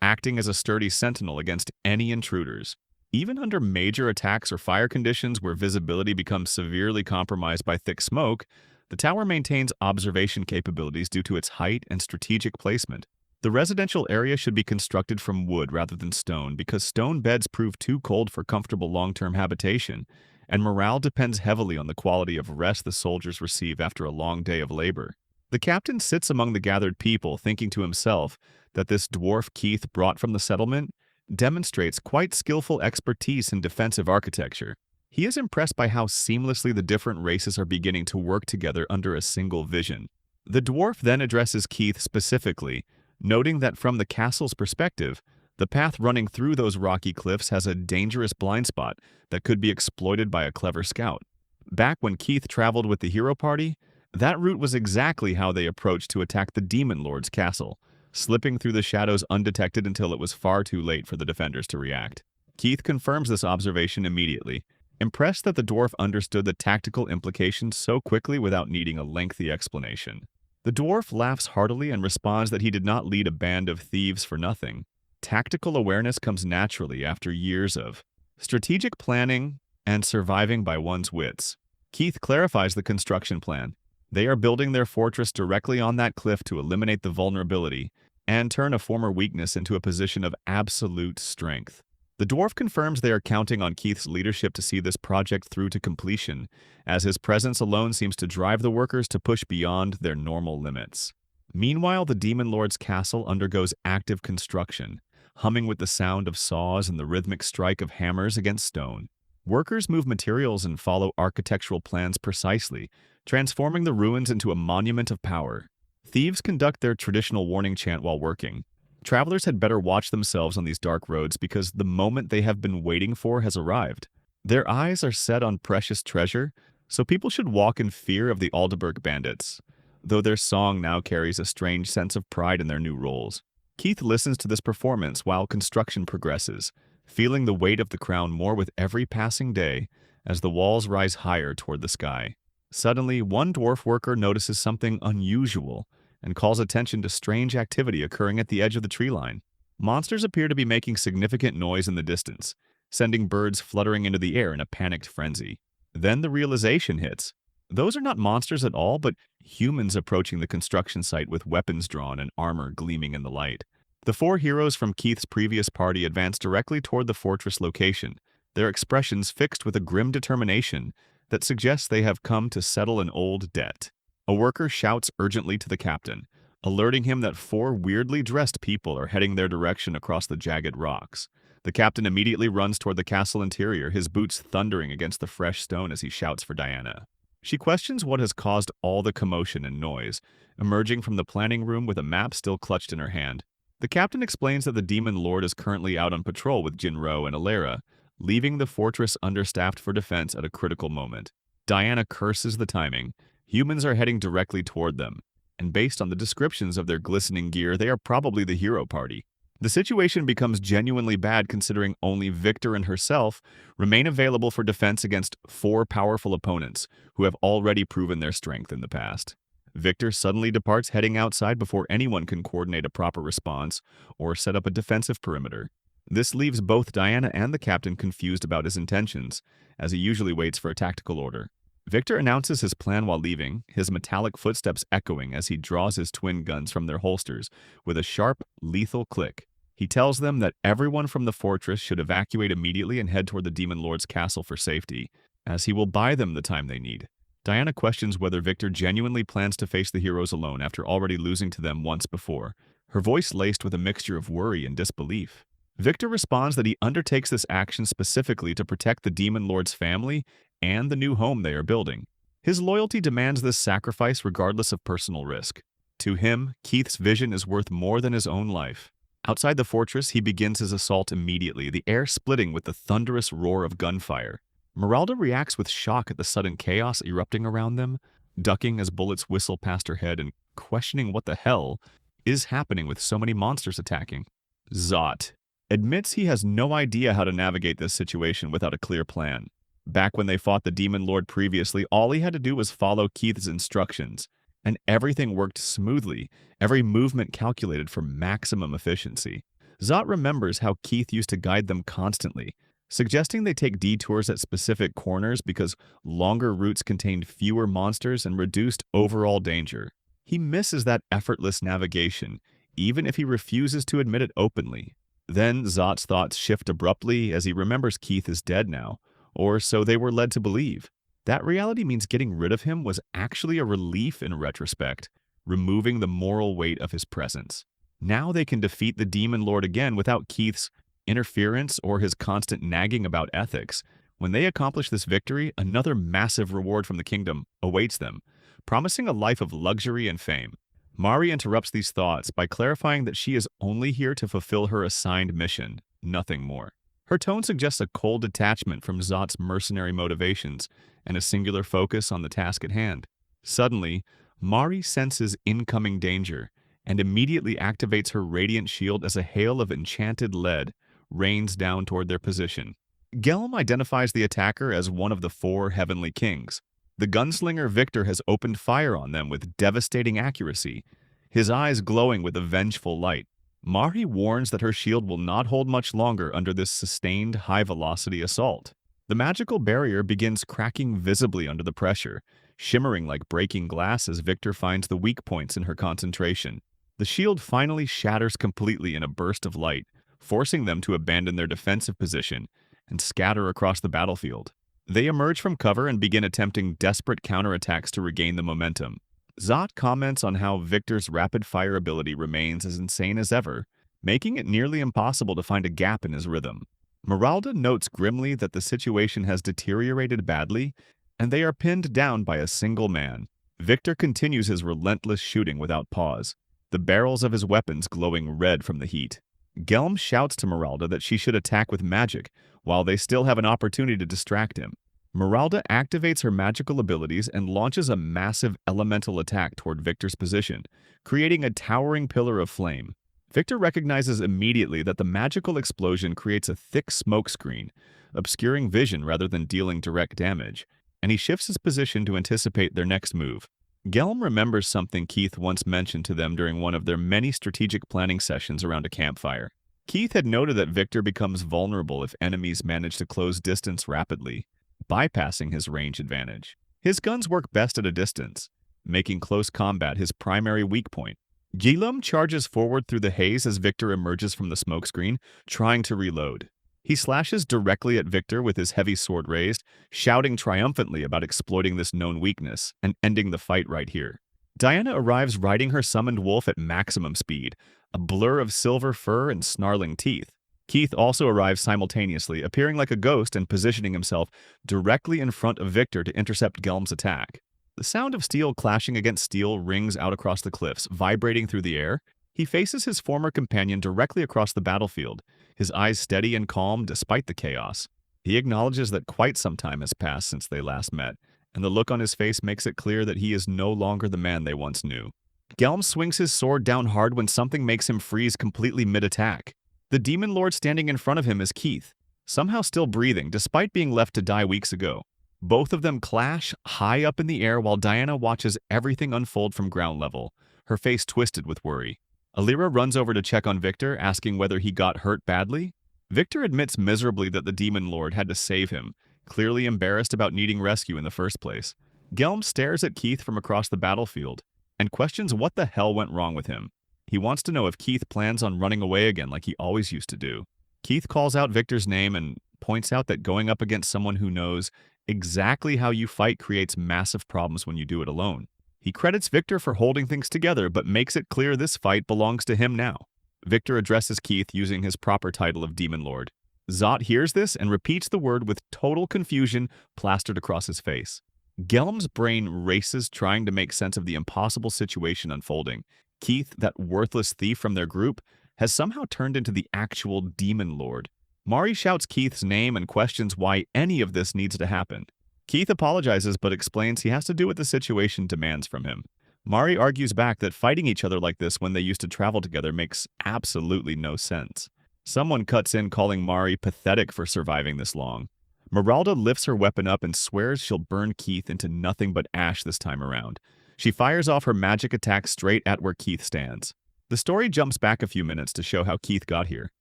acting as a sturdy sentinel against any intruders. Even under major attacks or fire conditions where visibility becomes severely compromised by thick smoke, the tower maintains observation capabilities due to its height and strategic placement. The residential area should be constructed from wood rather than stone because stone beds prove too cold for comfortable long-term habitation, and morale depends heavily on the quality of rest the soldiers receive after a long day of labor. The captain sits among the gathered people, thinking to himself that this dwarf Keith brought from the settlement demonstrates quite skillful expertise in defensive architecture. He is impressed by how seamlessly the different races are beginning to work together under a single vision. The dwarf then addresses Keith specifically, noting that from the castle's perspective, the path running through those rocky cliffs has a dangerous blind spot that could be exploited by a clever scout. Back when Keith traveled with the hero party, that route was exactly how they approached to attack the Demon Lord's castle, slipping through the shadows undetected until it was far too late for the defenders to react. Keith confirms this observation immediately, impressed that the dwarf understood the tactical implications so quickly without needing a lengthy explanation. The dwarf laughs heartily and responds that he did not lead a band of thieves for nothing. Tactical awareness comes naturally after years of strategic planning and surviving by one's wits. Keith clarifies the construction plan. They are building their fortress directly on that cliff to eliminate the vulnerability and turn a former weakness into a position of absolute strength. The dwarf confirms they are counting on Keith's leadership to see this project through to completion, as his presence alone seems to drive the workers to push beyond their normal limits. Meanwhile, the Demon Lord's castle undergoes active construction, humming with the sound of saws and the rhythmic strike of hammers against stone. Workers move materials and follow architectural plans precisely, transforming the ruins into a monument of power. Thieves conduct their traditional warning chant while working. Travelers had better watch themselves on these dark roads because the moment they have been waiting for has arrived. Their eyes are set on precious treasure, so people should walk in fear of the Aldeburgh bandits, though their song now carries a strange sense of pride in their new roles. Keith listens to this performance while construction progresses, feeling the weight of the crown more with every passing day as the walls rise higher toward the sky. Suddenly, one dwarf worker notices something unusual and calls attention to strange activity occurring at the edge of the tree line. Monsters appear to be making significant noise in the distance, sending birds fluttering into the air in a panicked frenzy. Then the realization hits. Those are not monsters at all, but humans approaching the construction site with weapons drawn and armor gleaming in the light. The 4 heroes from Keith's previous party advance directly toward the fortress location, their expressions fixed with a grim determination that suggests they have come to settle an old debt. A worker shouts urgently to the captain, alerting him that four weirdly dressed people are heading their direction across the jagged rocks. The captain immediately runs toward the castle interior, his boots thundering against the fresh stone as he shouts for Diana. She questions what has caused all the commotion and noise, emerging from the planning room with a map still clutched in her hand. The captain explains that the demon lord is currently out on patrol with Jinro and Alera, leaving the fortress understaffed for defense at a critical moment. Diana curses the timing. Humans are heading directly toward them, and based on the descriptions of their glistening gear, they are probably the hero party. The situation becomes genuinely bad considering only Victor and herself remain available for defense against four powerful opponents who have already proven their strength in the past. Victor suddenly departs, heading outside before anyone can coordinate a proper response or set up a defensive perimeter. This leaves both Diana and the captain confused about his intentions, as he usually waits for a tactical order. Victor announces his plan while leaving, his metallic footsteps echoing as he draws his twin guns from their holsters with a sharp, lethal click. He tells them that everyone from the fortress should evacuate immediately and head toward the Demon Lord's castle for safety, as he will buy them the time they need. Diana questions whether Victor genuinely plans to face the heroes alone after already losing to them once before, her voice laced with a mixture of worry and disbelief. Victor responds that he undertakes this action specifically to protect the Demon Lord's family and the new home they are building. His loyalty demands this sacrifice regardless of personal risk. To him, Keith's vision is worth more than his own life. Outside the fortress, he begins his assault immediately, the air splitting with the thunderous roar of gunfire. Meralda reacts with shock at the sudden chaos erupting around them, ducking as bullets whistle past her head and questioning what the hell is happening with so many monsters attacking. Zot admits he has no idea how to navigate this situation without a clear plan. Back when they fought the Demon Lord previously, all he had to do was follow Keith's instructions, and everything worked smoothly, every movement calculated for maximum efficiency. Zot remembers how Keith used to guide them constantly, suggesting they take detours at specific corners because longer routes contained fewer monsters and reduced overall danger. He misses that effortless navigation, even if he refuses to admit it openly. Then Zot's thoughts shift abruptly as he remembers Keith is dead now, or so they were led to believe. That reality means getting rid of him was actually a relief in retrospect, removing the moral weight of his presence. Now they can defeat the Demon Lord again without Keith's interference or his constant nagging about ethics. When they accomplish this victory, another massive reward from the kingdom awaits them, promising a life of luxury and fame. Mari interrupts these thoughts by clarifying that she is only here to fulfill her assigned mission, nothing more. Her tone suggests a cold detachment from Zot's mercenary motivations and a singular focus on the task at hand. Suddenly, Mari senses incoming danger and immediately activates her radiant shield as a hail of enchanted lead rains down toward their position. Gelm identifies the attacker as one of the four heavenly kings. The gunslinger Victor has opened fire on them with devastating accuracy, his eyes glowing with a vengeful light. Mari warns that her shield will not hold much longer under this sustained, high-velocity assault. The magical barrier begins cracking visibly under the pressure, shimmering like breaking glass as Victor finds the weak points in her concentration. The shield finally shatters completely in a burst of light, forcing them to abandon their defensive position and scatter across the battlefield. They emerge from cover and begin attempting desperate counterattacks to regain the momentum. Zot comments on how Victor's rapid-fire ability remains as insane as ever, making it nearly impossible to find a gap in his rhythm. Meralda notes grimly that the situation has deteriorated badly, and they are pinned down by a single man. Victor continues his relentless shooting without pause, the barrels of his weapons glowing red from the heat. Gelm shouts to Meralda that she should attack with magic, while they still have an opportunity to distract him. Meralda activates her magical abilities and launches a massive elemental attack toward Victor's position, creating a towering pillar of flame. Victor recognizes immediately that the magical explosion creates a thick smoke screen, obscuring vision rather than dealing direct damage, and he shifts his position to anticipate their next move. Gelm remembers something Keith once mentioned to them during one of their many strategic planning sessions around a campfire. Keith had noted that Victor becomes vulnerable if enemies manage to close distance rapidly, bypassing his range advantage. His guns work best at a distance, making close combat his primary weak point. Gilum charges forward through the haze as Victor emerges from the smokescreen, trying to reload. He slashes directly at Victor with his heavy sword raised, shouting triumphantly about exploiting this known weakness and ending the fight right here. Diana arrives riding her summoned wolf at maximum speed, a blur of silver fur and snarling teeth. Keith also arrives simultaneously, appearing like a ghost and positioning himself directly in front of Victor to intercept Gelm's attack. The sound of steel clashing against steel rings out across the cliffs, vibrating through the air. He faces his former companion directly across the battlefield, his eyes steady and calm despite the chaos. He acknowledges that quite some time has passed since they last met, and the look on his face makes it clear that he is no longer the man they once knew. Gelm swings his sword down hard when something makes him freeze completely mid-attack. The demon lord standing in front of him is Keith, somehow still breathing despite being left to die weeks ago. Both of them clash high up in the air while Diana watches everything unfold from ground level, her face twisted with worry. Alira runs over to check on Victor, asking whether he got hurt badly. Victor admits miserably that the demon lord had to save him, clearly embarrassed about needing rescue in the first place. Gelm stares at Keith from across the battlefield and questions what the hell went wrong with him. He wants to know if Keith plans on running away again like he always used to do. Keith calls out Victor's name and points out that going up against someone who knows exactly how you fight creates massive problems when you do it alone. He credits Victor for holding things together, but makes it clear this fight belongs to him now. Victor addresses Keith using his proper title of Demon Lord. Zot hears this and repeats the word with total confusion plastered across his face. Gelm's brain races trying to make sense of the impossible situation unfolding. Keith, that worthless thief from their group, has somehow turned into the actual Demon Lord. Mari shouts Keith's name and questions why any of this needs to happen. Keith apologizes but explains he has to do what the situation demands from him. Mari argues back that fighting each other like this when they used to travel together makes absolutely no sense. Someone cuts in calling Mari pathetic for surviving this long. Meralda lifts her weapon up and swears she'll burn Keith into nothing but ash this time around. She fires off her magic attack straight at where Keith stands. The story jumps back a few minutes to show how Keith got here.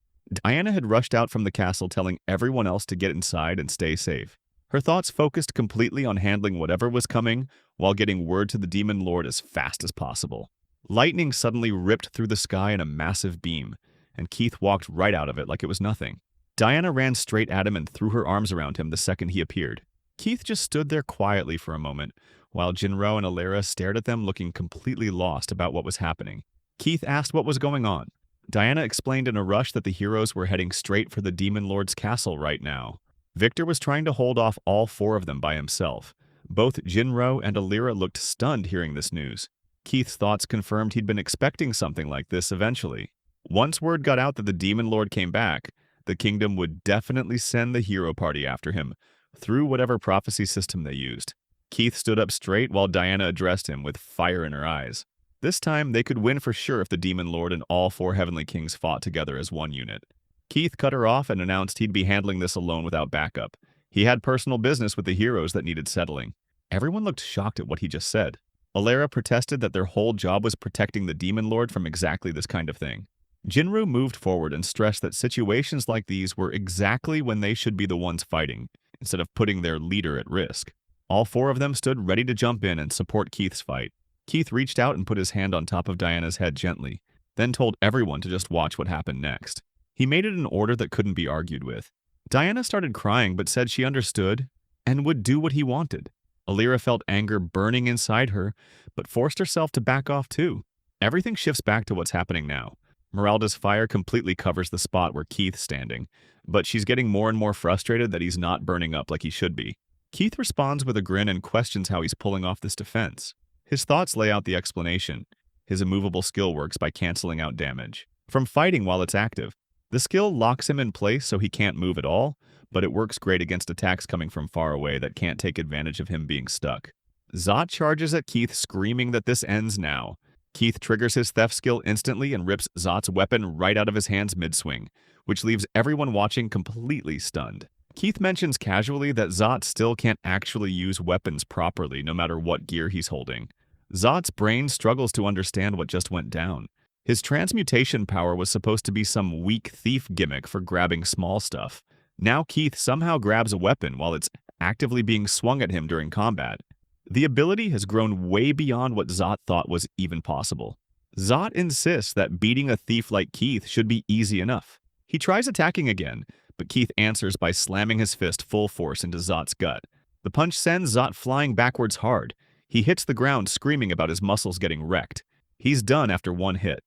Diana had rushed out from the castle telling everyone else to get inside and stay safe. Her thoughts focused completely on handling whatever was coming while getting word to the Demon Lord as fast as possible. Lightning suddenly ripped through the sky in a massive beam, and Keith walked right out of it like it was nothing. Diana ran straight at him and threw her arms around him the second he appeared. Keith just stood there quietly for a moment, while Jinro and Alera stared at them looking completely lost about what was happening. Keith asked what was going on. Diana explained in a rush that the heroes were heading straight for the Demon Lord's castle right now. Victor was trying to hold off all four of them by himself. Both Jinro and Alira looked stunned hearing this news. Keith's thoughts confirmed he'd been expecting something like this eventually. Once word got out that the Demon Lord came back, the kingdom would definitely send the hero party after him, through whatever prophecy system they used. Keith stood up straight while Diana addressed him with fire in her eyes. This time, they could win for sure if the Demon Lord and all four Heavenly Kings fought together as one unit. Keith cut her off and announced he'd be handling this alone without backup. He had personal business with the heroes that needed settling. Everyone looked shocked at what he just said. Alera protested that their whole job was protecting the Demon Lord from exactly this kind of thing. Jinru moved forward and stressed that situations like these were exactly when they should be the ones fighting, instead of putting their leader at risk. All four of them stood ready to jump in and support Keith's fight. Keith reached out and put his hand on top of Diana's head gently, then told everyone to just watch what happened next. He made it an order that couldn't be argued with. Diana started crying but said she understood and would do what he wanted. Alira felt anger burning inside her, but forced herself to back off too. Everything shifts back to what's happening now. Meralda's fire completely covers the spot where Keith's standing, but she's getting more and more frustrated that he's not burning up like he should be. Keith responds with a grin and questions how he's pulling off this defense. His thoughts lay out the explanation. His immovable skill works by canceling out damage from fighting while it's active. The skill locks him in place so he can't move at all, but it works great against attacks coming from far away that can't take advantage of him being stuck. Zot charges at Keith, screaming that this ends now. Keith triggers his theft skill instantly and rips Zot's weapon right out of his hands mid-swing, which leaves everyone watching completely stunned. Keith mentions casually that Zot still can't actually use weapons properly no matter what gear he's holding. Zot's brain struggles to understand what just went down. His transmutation power was supposed to be some weak thief gimmick for grabbing small stuff. Now Keith somehow grabs a weapon while it's actively being swung at him during combat. The ability has grown way beyond what Zot thought was even possible. Zot insists that beating a thief like Keith should be easy enough. He tries attacking again, but Keith answers by slamming his fist full force into Zot's gut. The punch sends Zot flying backwards hard. He hits the ground screaming about his muscles getting wrecked. He's done after one hit.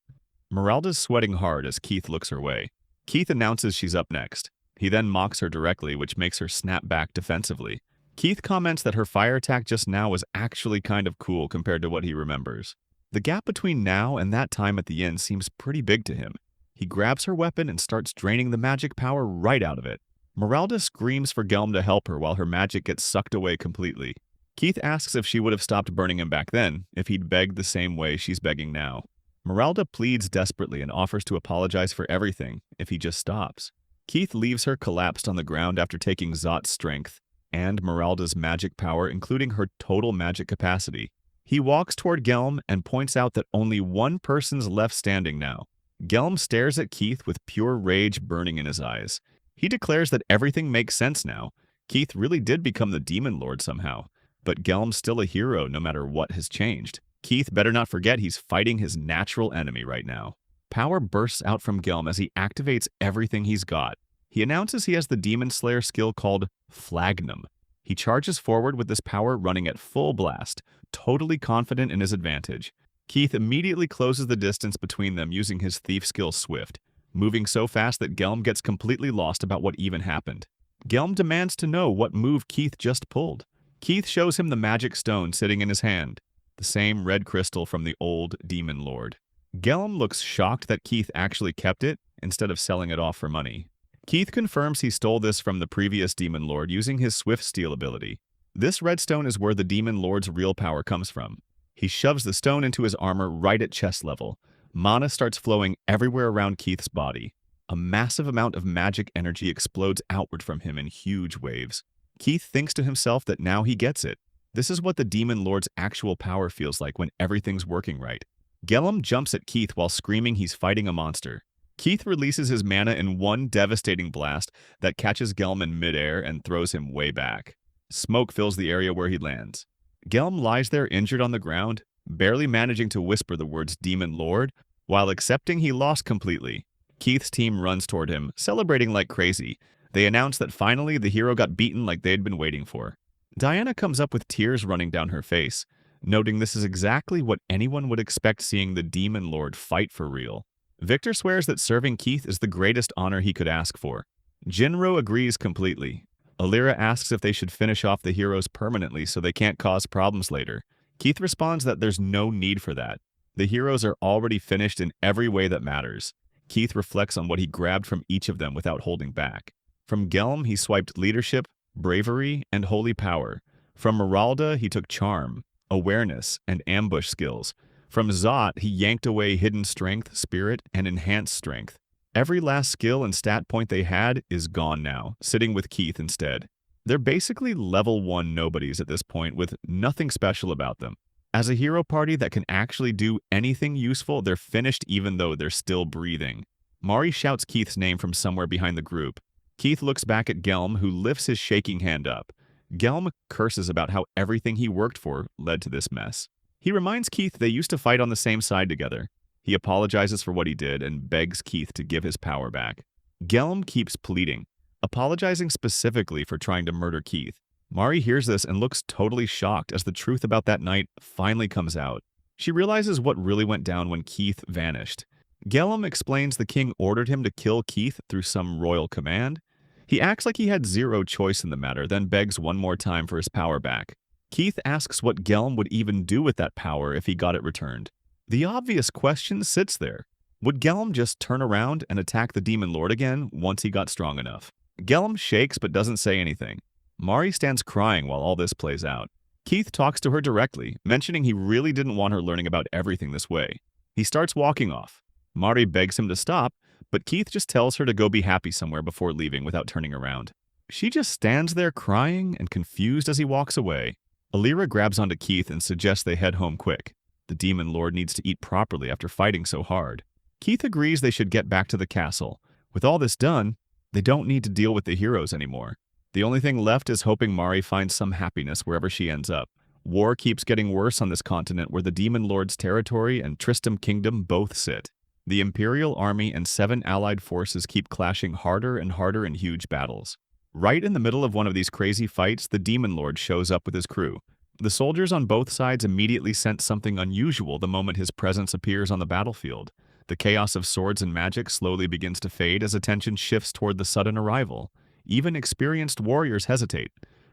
Meralda's sweating hard as Keith looks her way. Keith announces she's up next. He then mocks her directly, which makes her snap back defensively. Keith comments that her fire attack just now was actually kind of cool compared to what he remembers. The gap between now and that time at the end seems pretty big to him. He grabs her weapon and starts draining the magic power right out of it. Meralda screams for Gelm to help her while her magic gets sucked away completely. Keith asks if she would have stopped burning him back then, if he'd begged the same way she's begging now. Meralda pleads desperately and offers to apologize for everything if he just stops. Keith leaves her collapsed on the ground after taking Zot's strength and Meralda's magic power, including her total magic capacity. He walks toward Gelm and points out that only one person's left standing now. Gelm stares at Keith with pure rage burning in his eyes. He declares that everything makes sense now. Keith really did become the Demon Lord somehow. But Gelm's still a hero no matter what has changed. Keith better not forget he's fighting his natural enemy right now. Power bursts out from Gelm as he activates everything he's got. He announces he has the Demon Slayer skill called Flagnum. He charges forward with this power running at full blast, totally confident in his advantage. Keith immediately closes the distance between them using his thief skill Swift, moving so fast that Gelm gets completely lost about what even happened. Gelm demands to know what move Keith just pulled. Keith shows him the magic stone sitting in his hand, the same red crystal from the old Demon Lord. Gelm looks shocked that Keith actually kept it instead of selling it off for money. Keith confirms he stole this from the previous Demon Lord using his Swift Steal ability. This red stone is where the Demon Lord's real power comes from. He shoves the stone into his armor right at chest level. Mana starts flowing everywhere around Keith's body. A massive amount of magic energy explodes outward from him in huge waves. Keith thinks to himself that now he gets it. This is what the Demon Lord's actual power feels like when everything's working right. Gelm jumps at Keith while screaming he's fighting a monster. Keith releases his mana in one devastating blast that catches Gelm in midair and throws him way back. Smoke fills the area where he lands. Gelm lies there injured on the ground, barely managing to whisper the words Demon Lord, while accepting he lost completely. Keith's team runs toward him, celebrating like crazy. They announce that finally the hero got beaten like they'd been waiting for. Diana comes up with tears running down her face, noting this is exactly what anyone would expect seeing the Demon Lord fight for real. Victor swears that serving Keith is the greatest honor he could ask for. Jinro agrees completely. Alira asks if they should finish off the heroes permanently so they can't cause problems later. Keith responds that there's no need for that. The heroes are already finished in every way that matters. Keith reflects on what he grabbed from each of them without holding back. From Gelm, he swiped leadership, bravery, and holy power. From Meralda, he took charm, awareness, and ambush skills. From Zot, he yanked away hidden strength, spirit, and enhanced strength. Every last skill and stat point they had is gone now, sitting with Keith instead. They're basically level 1 nobodies at this point with nothing special about them. As a hero party that can actually do anything useful, they're finished even though they're still breathing. Mari shouts Keith's name from somewhere behind the group. Keith looks back at Gelm, who lifts his shaking hand up. Gelm curses about how everything he worked for led to this mess. He reminds Keith they used to fight on the same side together. He apologizes for what he did and begs Keith to give his power back. Gelm keeps pleading, apologizing specifically for trying to murder Keith. Mari hears this and looks totally shocked as the truth about that night finally comes out. She realizes what really went down when Keith vanished. Gelm explains the king ordered him to kill Keith through some royal command. He acts like he had zero choice in the matter, then begs one more time for his power back. Keith asks what Gelm would even do with that power if he got it returned. The obvious question sits there. Would Gelm just turn around and attack the Demon Lord again once he got strong enough? Gelm shakes but doesn't say anything. Mari stands crying while all this plays out. Keith talks to her directly, mentioning he really didn't want her learning about everything this way. He starts walking off. Mari begs him to stop, but Keith just tells her to go be happy somewhere before leaving without turning around. She just stands there crying and confused as he walks away. Alira grabs onto Keith and suggests they head home quick. The Demon Lord needs to eat properly after fighting so hard. Keith agrees they should get back to the castle. With all this done, they don't need to deal with the heroes anymore. The only thing left is hoping Mari finds some happiness wherever she ends up. War keeps getting worse on this continent where the Demon Lord's territory and Tristram Kingdom both sit. The Imperial Army and 7 allied forces keep clashing harder and harder in huge battles. Right in the middle of one of these crazy fights, the Demon Lord shows up with his crew. The soldiers on both sides immediately sense something unusual the moment his presence appears on the battlefield. The chaos of swords and magic slowly begins to fade as attention shifts toward the sudden arrival. Even experienced warriors hesitate,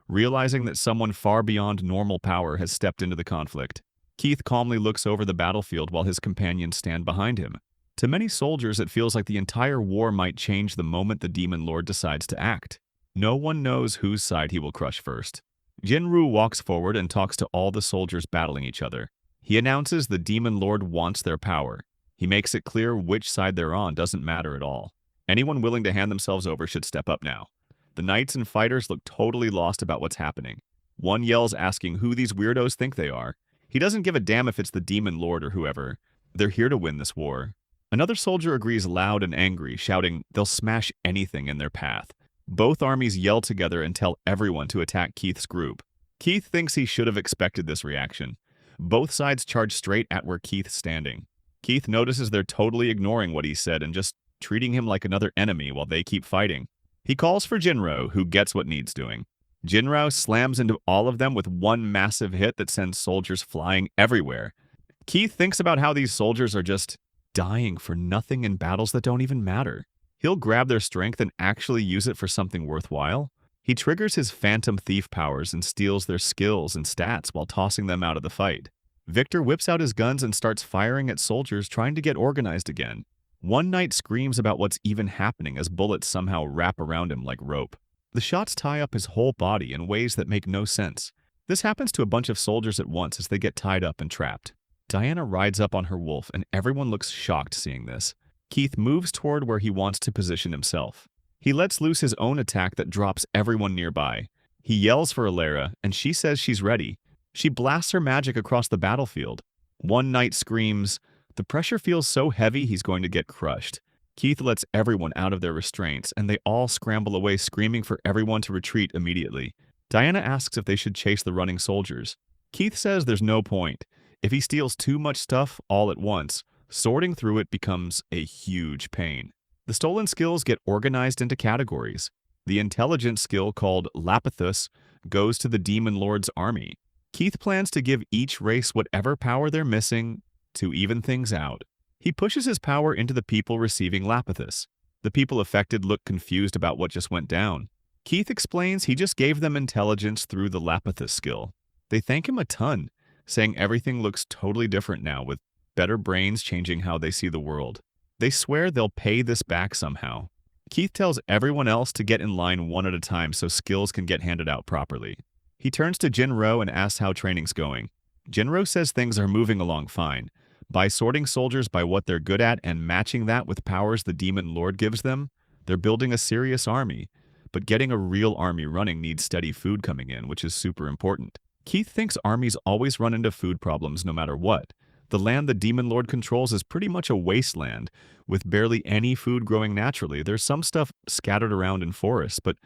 realizing that someone far beyond normal power has stepped into the conflict. Keith calmly looks over the battlefield while his companions stand behind him. To many soldiers, it feels like the entire war might change the moment the Demon Lord decides to act. No one knows whose side he will crush first. Jinru walks forward and talks to all the soldiers battling each other. He announces the Demon Lord wants their power. He makes it clear which side they're on doesn't matter at all. Anyone willing to hand themselves over should step up now. The knights and fighters look totally lost about what's happening. One yells asking who these weirdos think they are. He doesn't give a damn if it's the Demon Lord or whoever. They're here to win this war. Another soldier agrees loud and angry, shouting they'll smash anything in their path. Both armies yell together and tell everyone to attack Keith's group. Keith thinks he should have expected this reaction. Both sides charge straight at where Keith's standing. Keith notices they're totally ignoring what he said and just treating him like another enemy while they keep fighting. He calls for Jinro, who gets what needs doing. Jinro slams into all of them with one massive hit that sends soldiers flying everywhere. Keith thinks about how these soldiers are just dying for nothing in battles that don't even matter. He'll grab their strength and actually use it for something worthwhile. He triggers his Phantom Thief powers and steals their skills and stats while tossing them out of the fight. Victor whips out his guns and starts firing at soldiers trying to get organized again. One knight screams about what's even happening as bullets somehow wrap around him like rope. The shots tie up his whole body in ways that make no sense. This happens to a bunch of soldiers at once as they get tied up and trapped. Diana rides up on her wolf and everyone looks shocked seeing this. Keith moves toward where he wants to position himself. He lets loose his own attack that drops everyone nearby. He yells for Alera, and she says she's ready. She blasts her magic across the battlefield. One knight screams, "The pressure feels so heavy he's going to get crushed." Keith lets everyone out of their restraints, and they all scramble away screaming for everyone to retreat immediately. Diana asks if they should chase the running soldiers. Keith says there's no point. If he steals too much stuff all at once, sorting through it becomes a huge pain. The stolen skills get organized into categories. The intelligence skill called Lapithus goes to the Demon Lord's army. Keith plans to give each race whatever power they're missing to even things out. He pushes his power into the people receiving Lapithus. The people affected look confused about what just went down. Keith explains he just gave them intelligence through the Lapithus skill. They thank him a ton, saying everything looks totally different now with better brains changing how they see the world. They swear they'll pay this back somehow. Keith tells everyone else to get in line one at a time so skills can get handed out properly. He turns to Jinro and asks how training's going. Jinro says things are moving along fine. By sorting soldiers by what they're good at and matching that with powers the Demon Lord gives them, they're building a serious army. But getting a real army running needs steady food coming in, which is super important. Keith thinks armies always run into food problems no matter what. The land the Demon Lord controls is pretty much a wasteland, with barely any food growing naturally. There's some stuff scattered around in forests, but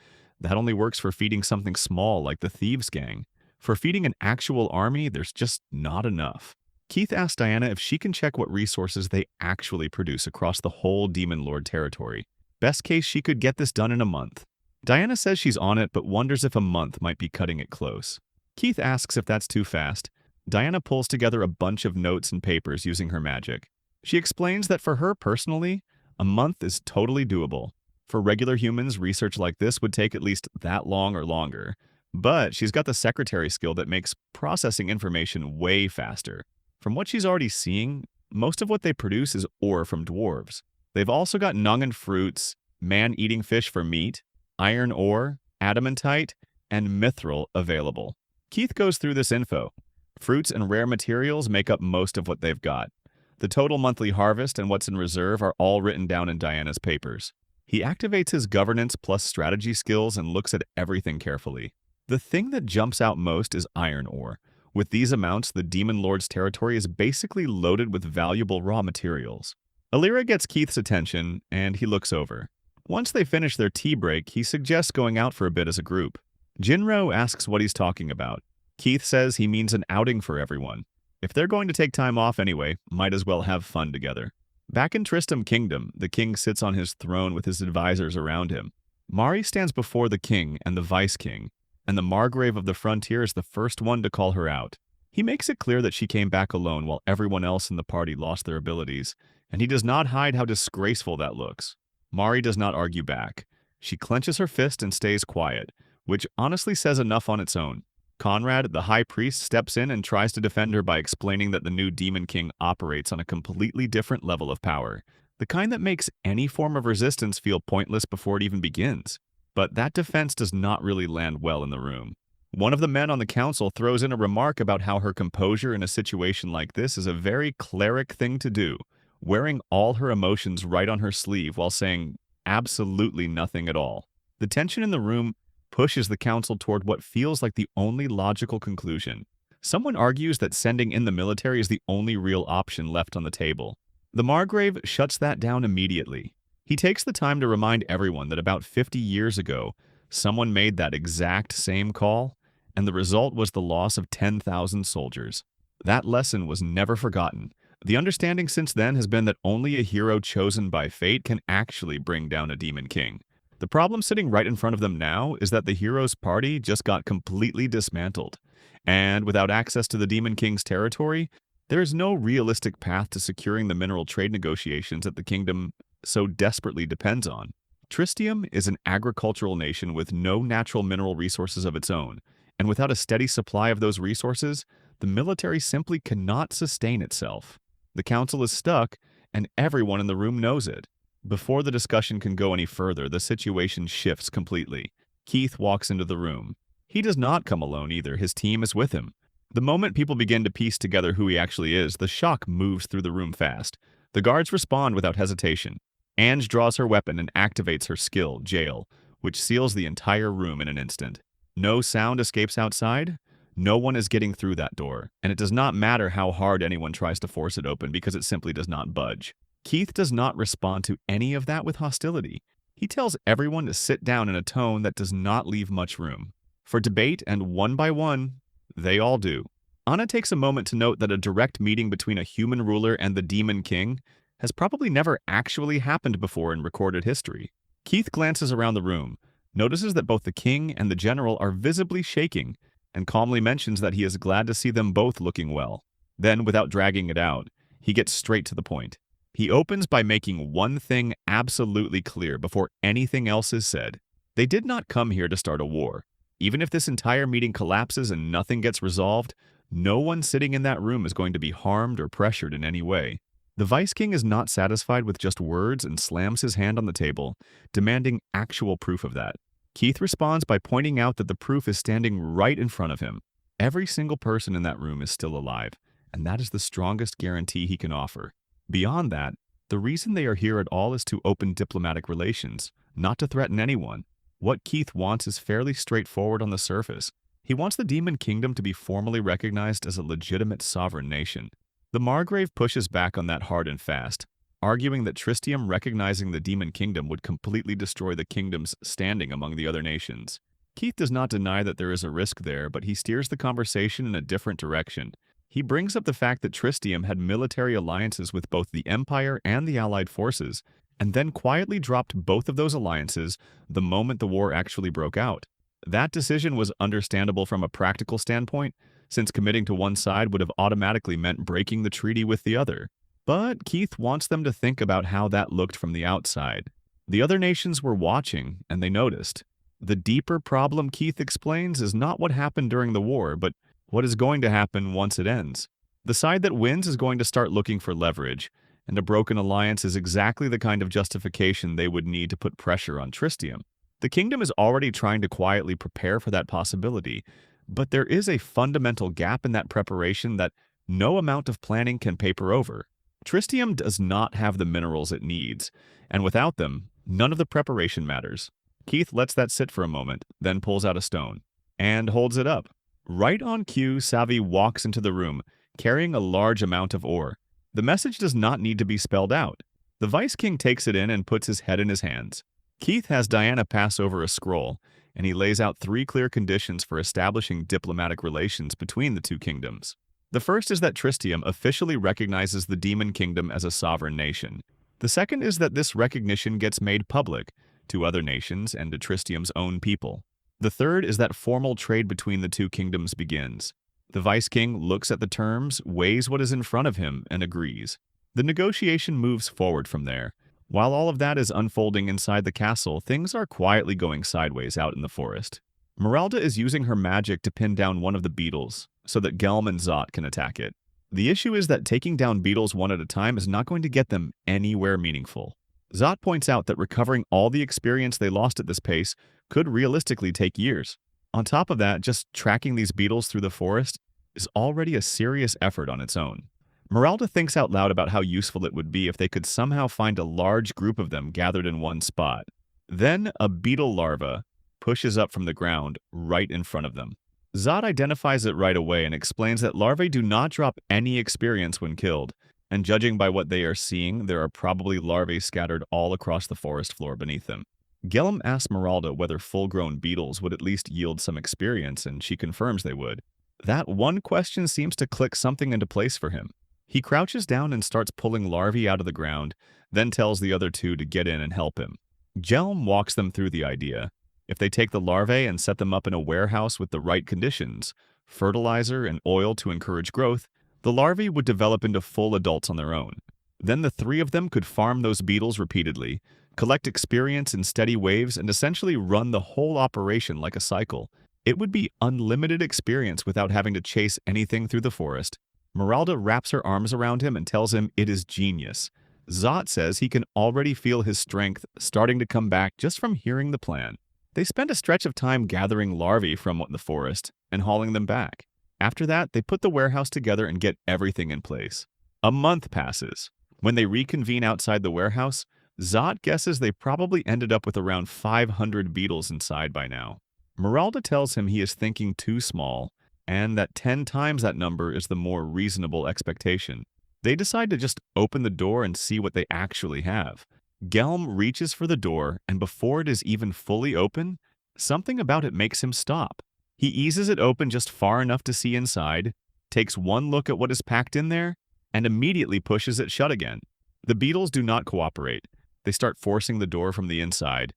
that only works for feeding something small like the Thieves' Gang. For feeding an actual army, there's just not enough. Keith asks Diana if she can check what resources they actually produce across the whole Demon Lord territory. Best case, she could get this done in a month. Diana says she's on it, but wonders if a month might be cutting it close. Keith asks if that's too fast. Diana pulls together a bunch of notes and papers using her magic. She explains that for her personally, a month is totally doable. For regular humans, research like this would take at least that long or longer. But she's got the secretary skill that makes processing information way faster. From what she's already seeing, most of what they produce is ore from dwarves. They've also got Nungan fruits, man-eating fish for meat, iron ore, adamantite, and mithril available. Keith goes through this info. Fruits and rare materials make up most of what they've got. The total monthly harvest and what's in reserve are all written down in Diana's papers. He activates his governance plus strategy skills and looks at everything carefully. The thing that jumps out most is iron ore. With these amounts, the Demon Lord's territory is basically loaded with valuable raw materials. Alera gets Keith's attention, and he looks over. Once they finish their tea break, he suggests going out for a bit as a group. Jinro asks what he's talking about. Keith says he means an outing for everyone. If they're going to take time off anyway, might as well have fun together. Back in Tristram Kingdom, the king sits on his throne with his advisors around him. Mari stands before the king and the vice king, and the Margrave of the Frontier is the first one to call her out. He makes it clear that she came back alone while everyone else in the party lost their abilities, and he does not hide how disgraceful that looks. Mari does not argue back. She clenches her fist and stays quiet, which honestly says enough on its own. Conrad, the high priest, steps in and tries to defend her by explaining that the new Demon King operates on a completely different level of power, the kind that makes any form of resistance feel pointless before it even begins. But that defense does not really land well in the room. One of the men on the council throws in a remark about how her composure in a situation like this is a very cleric thing to do, wearing all her emotions right on her sleeve while saying absolutely nothing at all. The tension in the room pushes the council toward what feels like the only logical conclusion. Someone argues that sending in the military is the only real option left on the table. The Margrave shuts that down immediately. He takes the time to remind everyone that about 50 years ago, someone made that exact same call, and the result was the loss of 10,000 soldiers. That lesson was never forgotten. The understanding since then has been that only a hero chosen by fate can actually bring down a Demon King. The problem sitting right in front of them now is that the hero's party just got completely dismantled. And without access to the Demon King's territory, there is no realistic path to securing the mineral trade negotiations that the kingdom so desperately depends on. Tristium is an agricultural nation with no natural mineral resources of its own, and without a steady supply of those resources, the military simply cannot sustain itself. The council is stuck, and everyone in the room knows it. Before the discussion can go any further, the situation shifts completely. Keith walks into the room. He does not come alone either, his team is with him. The moment people begin to piece together who he actually is, the shock moves through the room fast. The guards respond without hesitation. Ange draws her weapon and activates her skill, Jail, which seals the entire room in an instant. No sound escapes outside. No one is getting through that door, and it does not matter how hard anyone tries to force it open because it simply does not budge. Keith does not respond to any of that with hostility. He tells everyone to sit down in a tone that does not leave much room for debate, and one by one, they all do. Anna takes a moment to note that a direct meeting between a human ruler and the Demon King has probably never actually happened before in recorded history. Keith glances around the room, notices that both the king and the general are visibly shaking, and calmly mentions that he is glad to see them both looking well. Then, without dragging it out, he gets straight to the point. He opens by making one thing absolutely clear before anything else is said. They did not come here to start a war. Even if this entire meeting collapses and nothing gets resolved, no one sitting in that room is going to be harmed or pressured in any way. The Vice King is not satisfied with just words and slams his hand on the table, demanding actual proof of that. Keith responds by pointing out that the proof is standing right in front of him. Every single person in that room is still alive, and that is the strongest guarantee he can offer. Beyond that, the reason they are here at all is to open diplomatic relations, not to threaten anyone. What Keith wants is fairly straightforward on the surface. He wants the Demon Kingdom to be formally recognized as a legitimate sovereign nation. The Margrave pushes back on that hard and fast, arguing that Tristium recognizing the Demon Kingdom would completely destroy the kingdom's standing among the other nations. Keith does not deny that there is a risk there, but he steers the conversation in a different direction. He brings up the fact that Tristium had military alliances with both the Empire and the Allied forces, and then quietly dropped both of those alliances the moment the war actually broke out. That decision was understandable from a practical standpoint, since committing to one side would have automatically meant breaking the treaty with the other. But Keith wants them to think about how that looked from the outside. The other nations were watching, and they noticed. The deeper problem, Keith explains, is not what happened during the war, but what is going to happen once it ends. The side that wins is going to start looking for leverage, and a broken alliance is exactly the kind of justification they would need to put pressure on Tristium. The kingdom is already trying to quietly prepare for that possibility, but there is a fundamental gap in that preparation that no amount of planning can paper over. Tristium does not have the minerals it needs, and without them, none of the preparation matters. Keith lets that sit for a moment, then pulls out a stone, and holds it up. Right on cue, Savi walks into the room, carrying a large amount of ore. The message does not need to be spelled out. The Vice King takes it in and puts his head in his hands. Keith has Diana pass over a scroll, and he lays out 3 clear conditions for establishing diplomatic relations between the two kingdoms. The first is that Tristium officially recognizes the Demon Kingdom as a sovereign nation. The second is that this recognition gets made public to other nations and to Tristium's own people. The third is that formal trade between the two kingdoms begins. The Vice King looks at the terms, weighs what is in front of him, and agrees. The negotiation moves forward from there. While all of that is unfolding inside the castle, things are quietly going sideways out in the forest. Meralda is using her magic to pin down one of the beetles, so that Gelm and Zot can attack it. The issue is that taking down beetles one at a time is not going to get them anywhere meaningful. Zot points out that recovering all the experience they lost at this pace could realistically take years. On top of that, just tracking these beetles through the forest is already a serious effort on its own. Meralda thinks out loud about how useful it would be if they could somehow find a large group of them gathered in one spot. Then a beetle larva pushes up from the ground right in front of them. Zod identifies it right away and explains that larvae do not drop any experience when killed, and judging by what they are seeing, there are probably larvae scattered all across the forest floor beneath them. Gelm asks Meralda whether full-grown beetles would at least yield some experience, and she confirms they would. That one question seems to click something into place for him. He crouches down and starts pulling larvae out of the ground, then tells the other two to get in and help him. Gelm walks them through the idea. If they take the larvae and set them up in a warehouse with the right conditions, fertilizer and oil to encourage growth, the larvae would develop into full adults on their own. Then the three of them could farm those beetles repeatedly, collect experience in steady waves, and essentially run the whole operation like a cycle. It would be unlimited experience without having to chase anything through the forest. Meralda wraps her arms around him and tells him it is genius. Zot says he can already feel his strength starting to come back just from hearing the plan. They spend a stretch of time gathering larvae from the forest and hauling them back. After that, they put the warehouse together and get everything in place. A month passes. When they reconvene outside the warehouse, Zot guesses they probably ended up with around 500 beetles inside by now. Meralda tells him he is thinking too small, and that 10 times that number is the more reasonable expectation. They decide to just open the door and see what they actually have. Gelm reaches for the door, and before it is even fully open, something about it makes him stop. He eases it open just far enough to see inside, takes one look at what is packed in there, and immediately pushes it shut again. The beetles do not cooperate. They start forcing the door from the inside,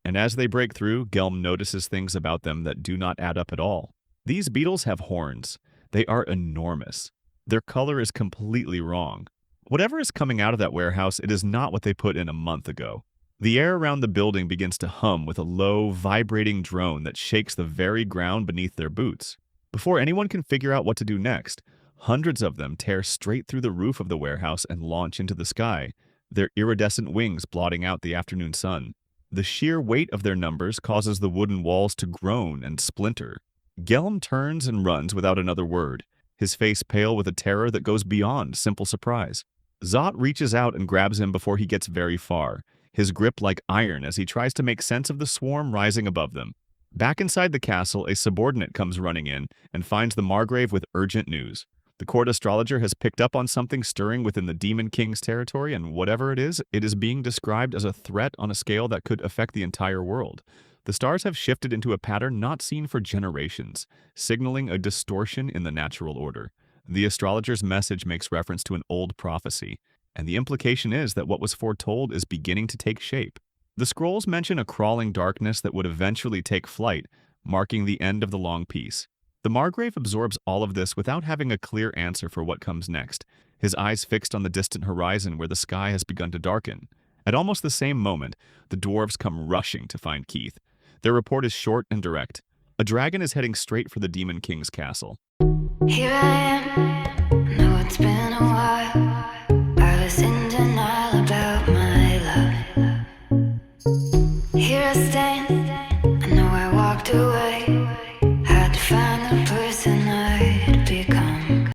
and as they break through, Gelm notices things about them that do not add up at all. These beetles have horns. They are enormous. Their color is completely wrong. Whatever is coming out of that warehouse, it is not what they put in a month ago. The air around the building begins to hum with a low, vibrating drone that shakes the very ground beneath their boots. Before anyone can figure out what to do next, hundreds of them tear straight through the roof of the warehouse and launch into the sky, their iridescent wings blotting out the afternoon sun. The sheer weight of their numbers causes the wooden walls to groan and splinter. Gelm turns and runs without another word, his face pale with a terror that goes beyond simple surprise. Zot reaches out and grabs him before he gets very far, his grip like iron as he tries to make sense of the swarm rising above them. Back inside the castle, a subordinate comes running in and finds the Margrave with urgent news. The court astrologer has picked up on something stirring within the Demon King's territory, and whatever it is being described as a threat on a scale that could affect the entire world. The stars have shifted into a pattern not seen for generations, signaling a distortion in the natural order. The astrologer's message makes reference to an old prophecy, and the implication is that what was foretold is beginning to take shape. The scrolls mention a crawling darkness that would eventually take flight, marking the end of the long peace. The Margrave absorbs all of this without having a clear answer for what comes next, his eyes fixed on the distant horizon where the sky has begun to darken. At almost the same moment, the dwarves come rushing to find Keith. Their report is short and direct. A dragon is heading straight for the Demon King's castle. Here I am.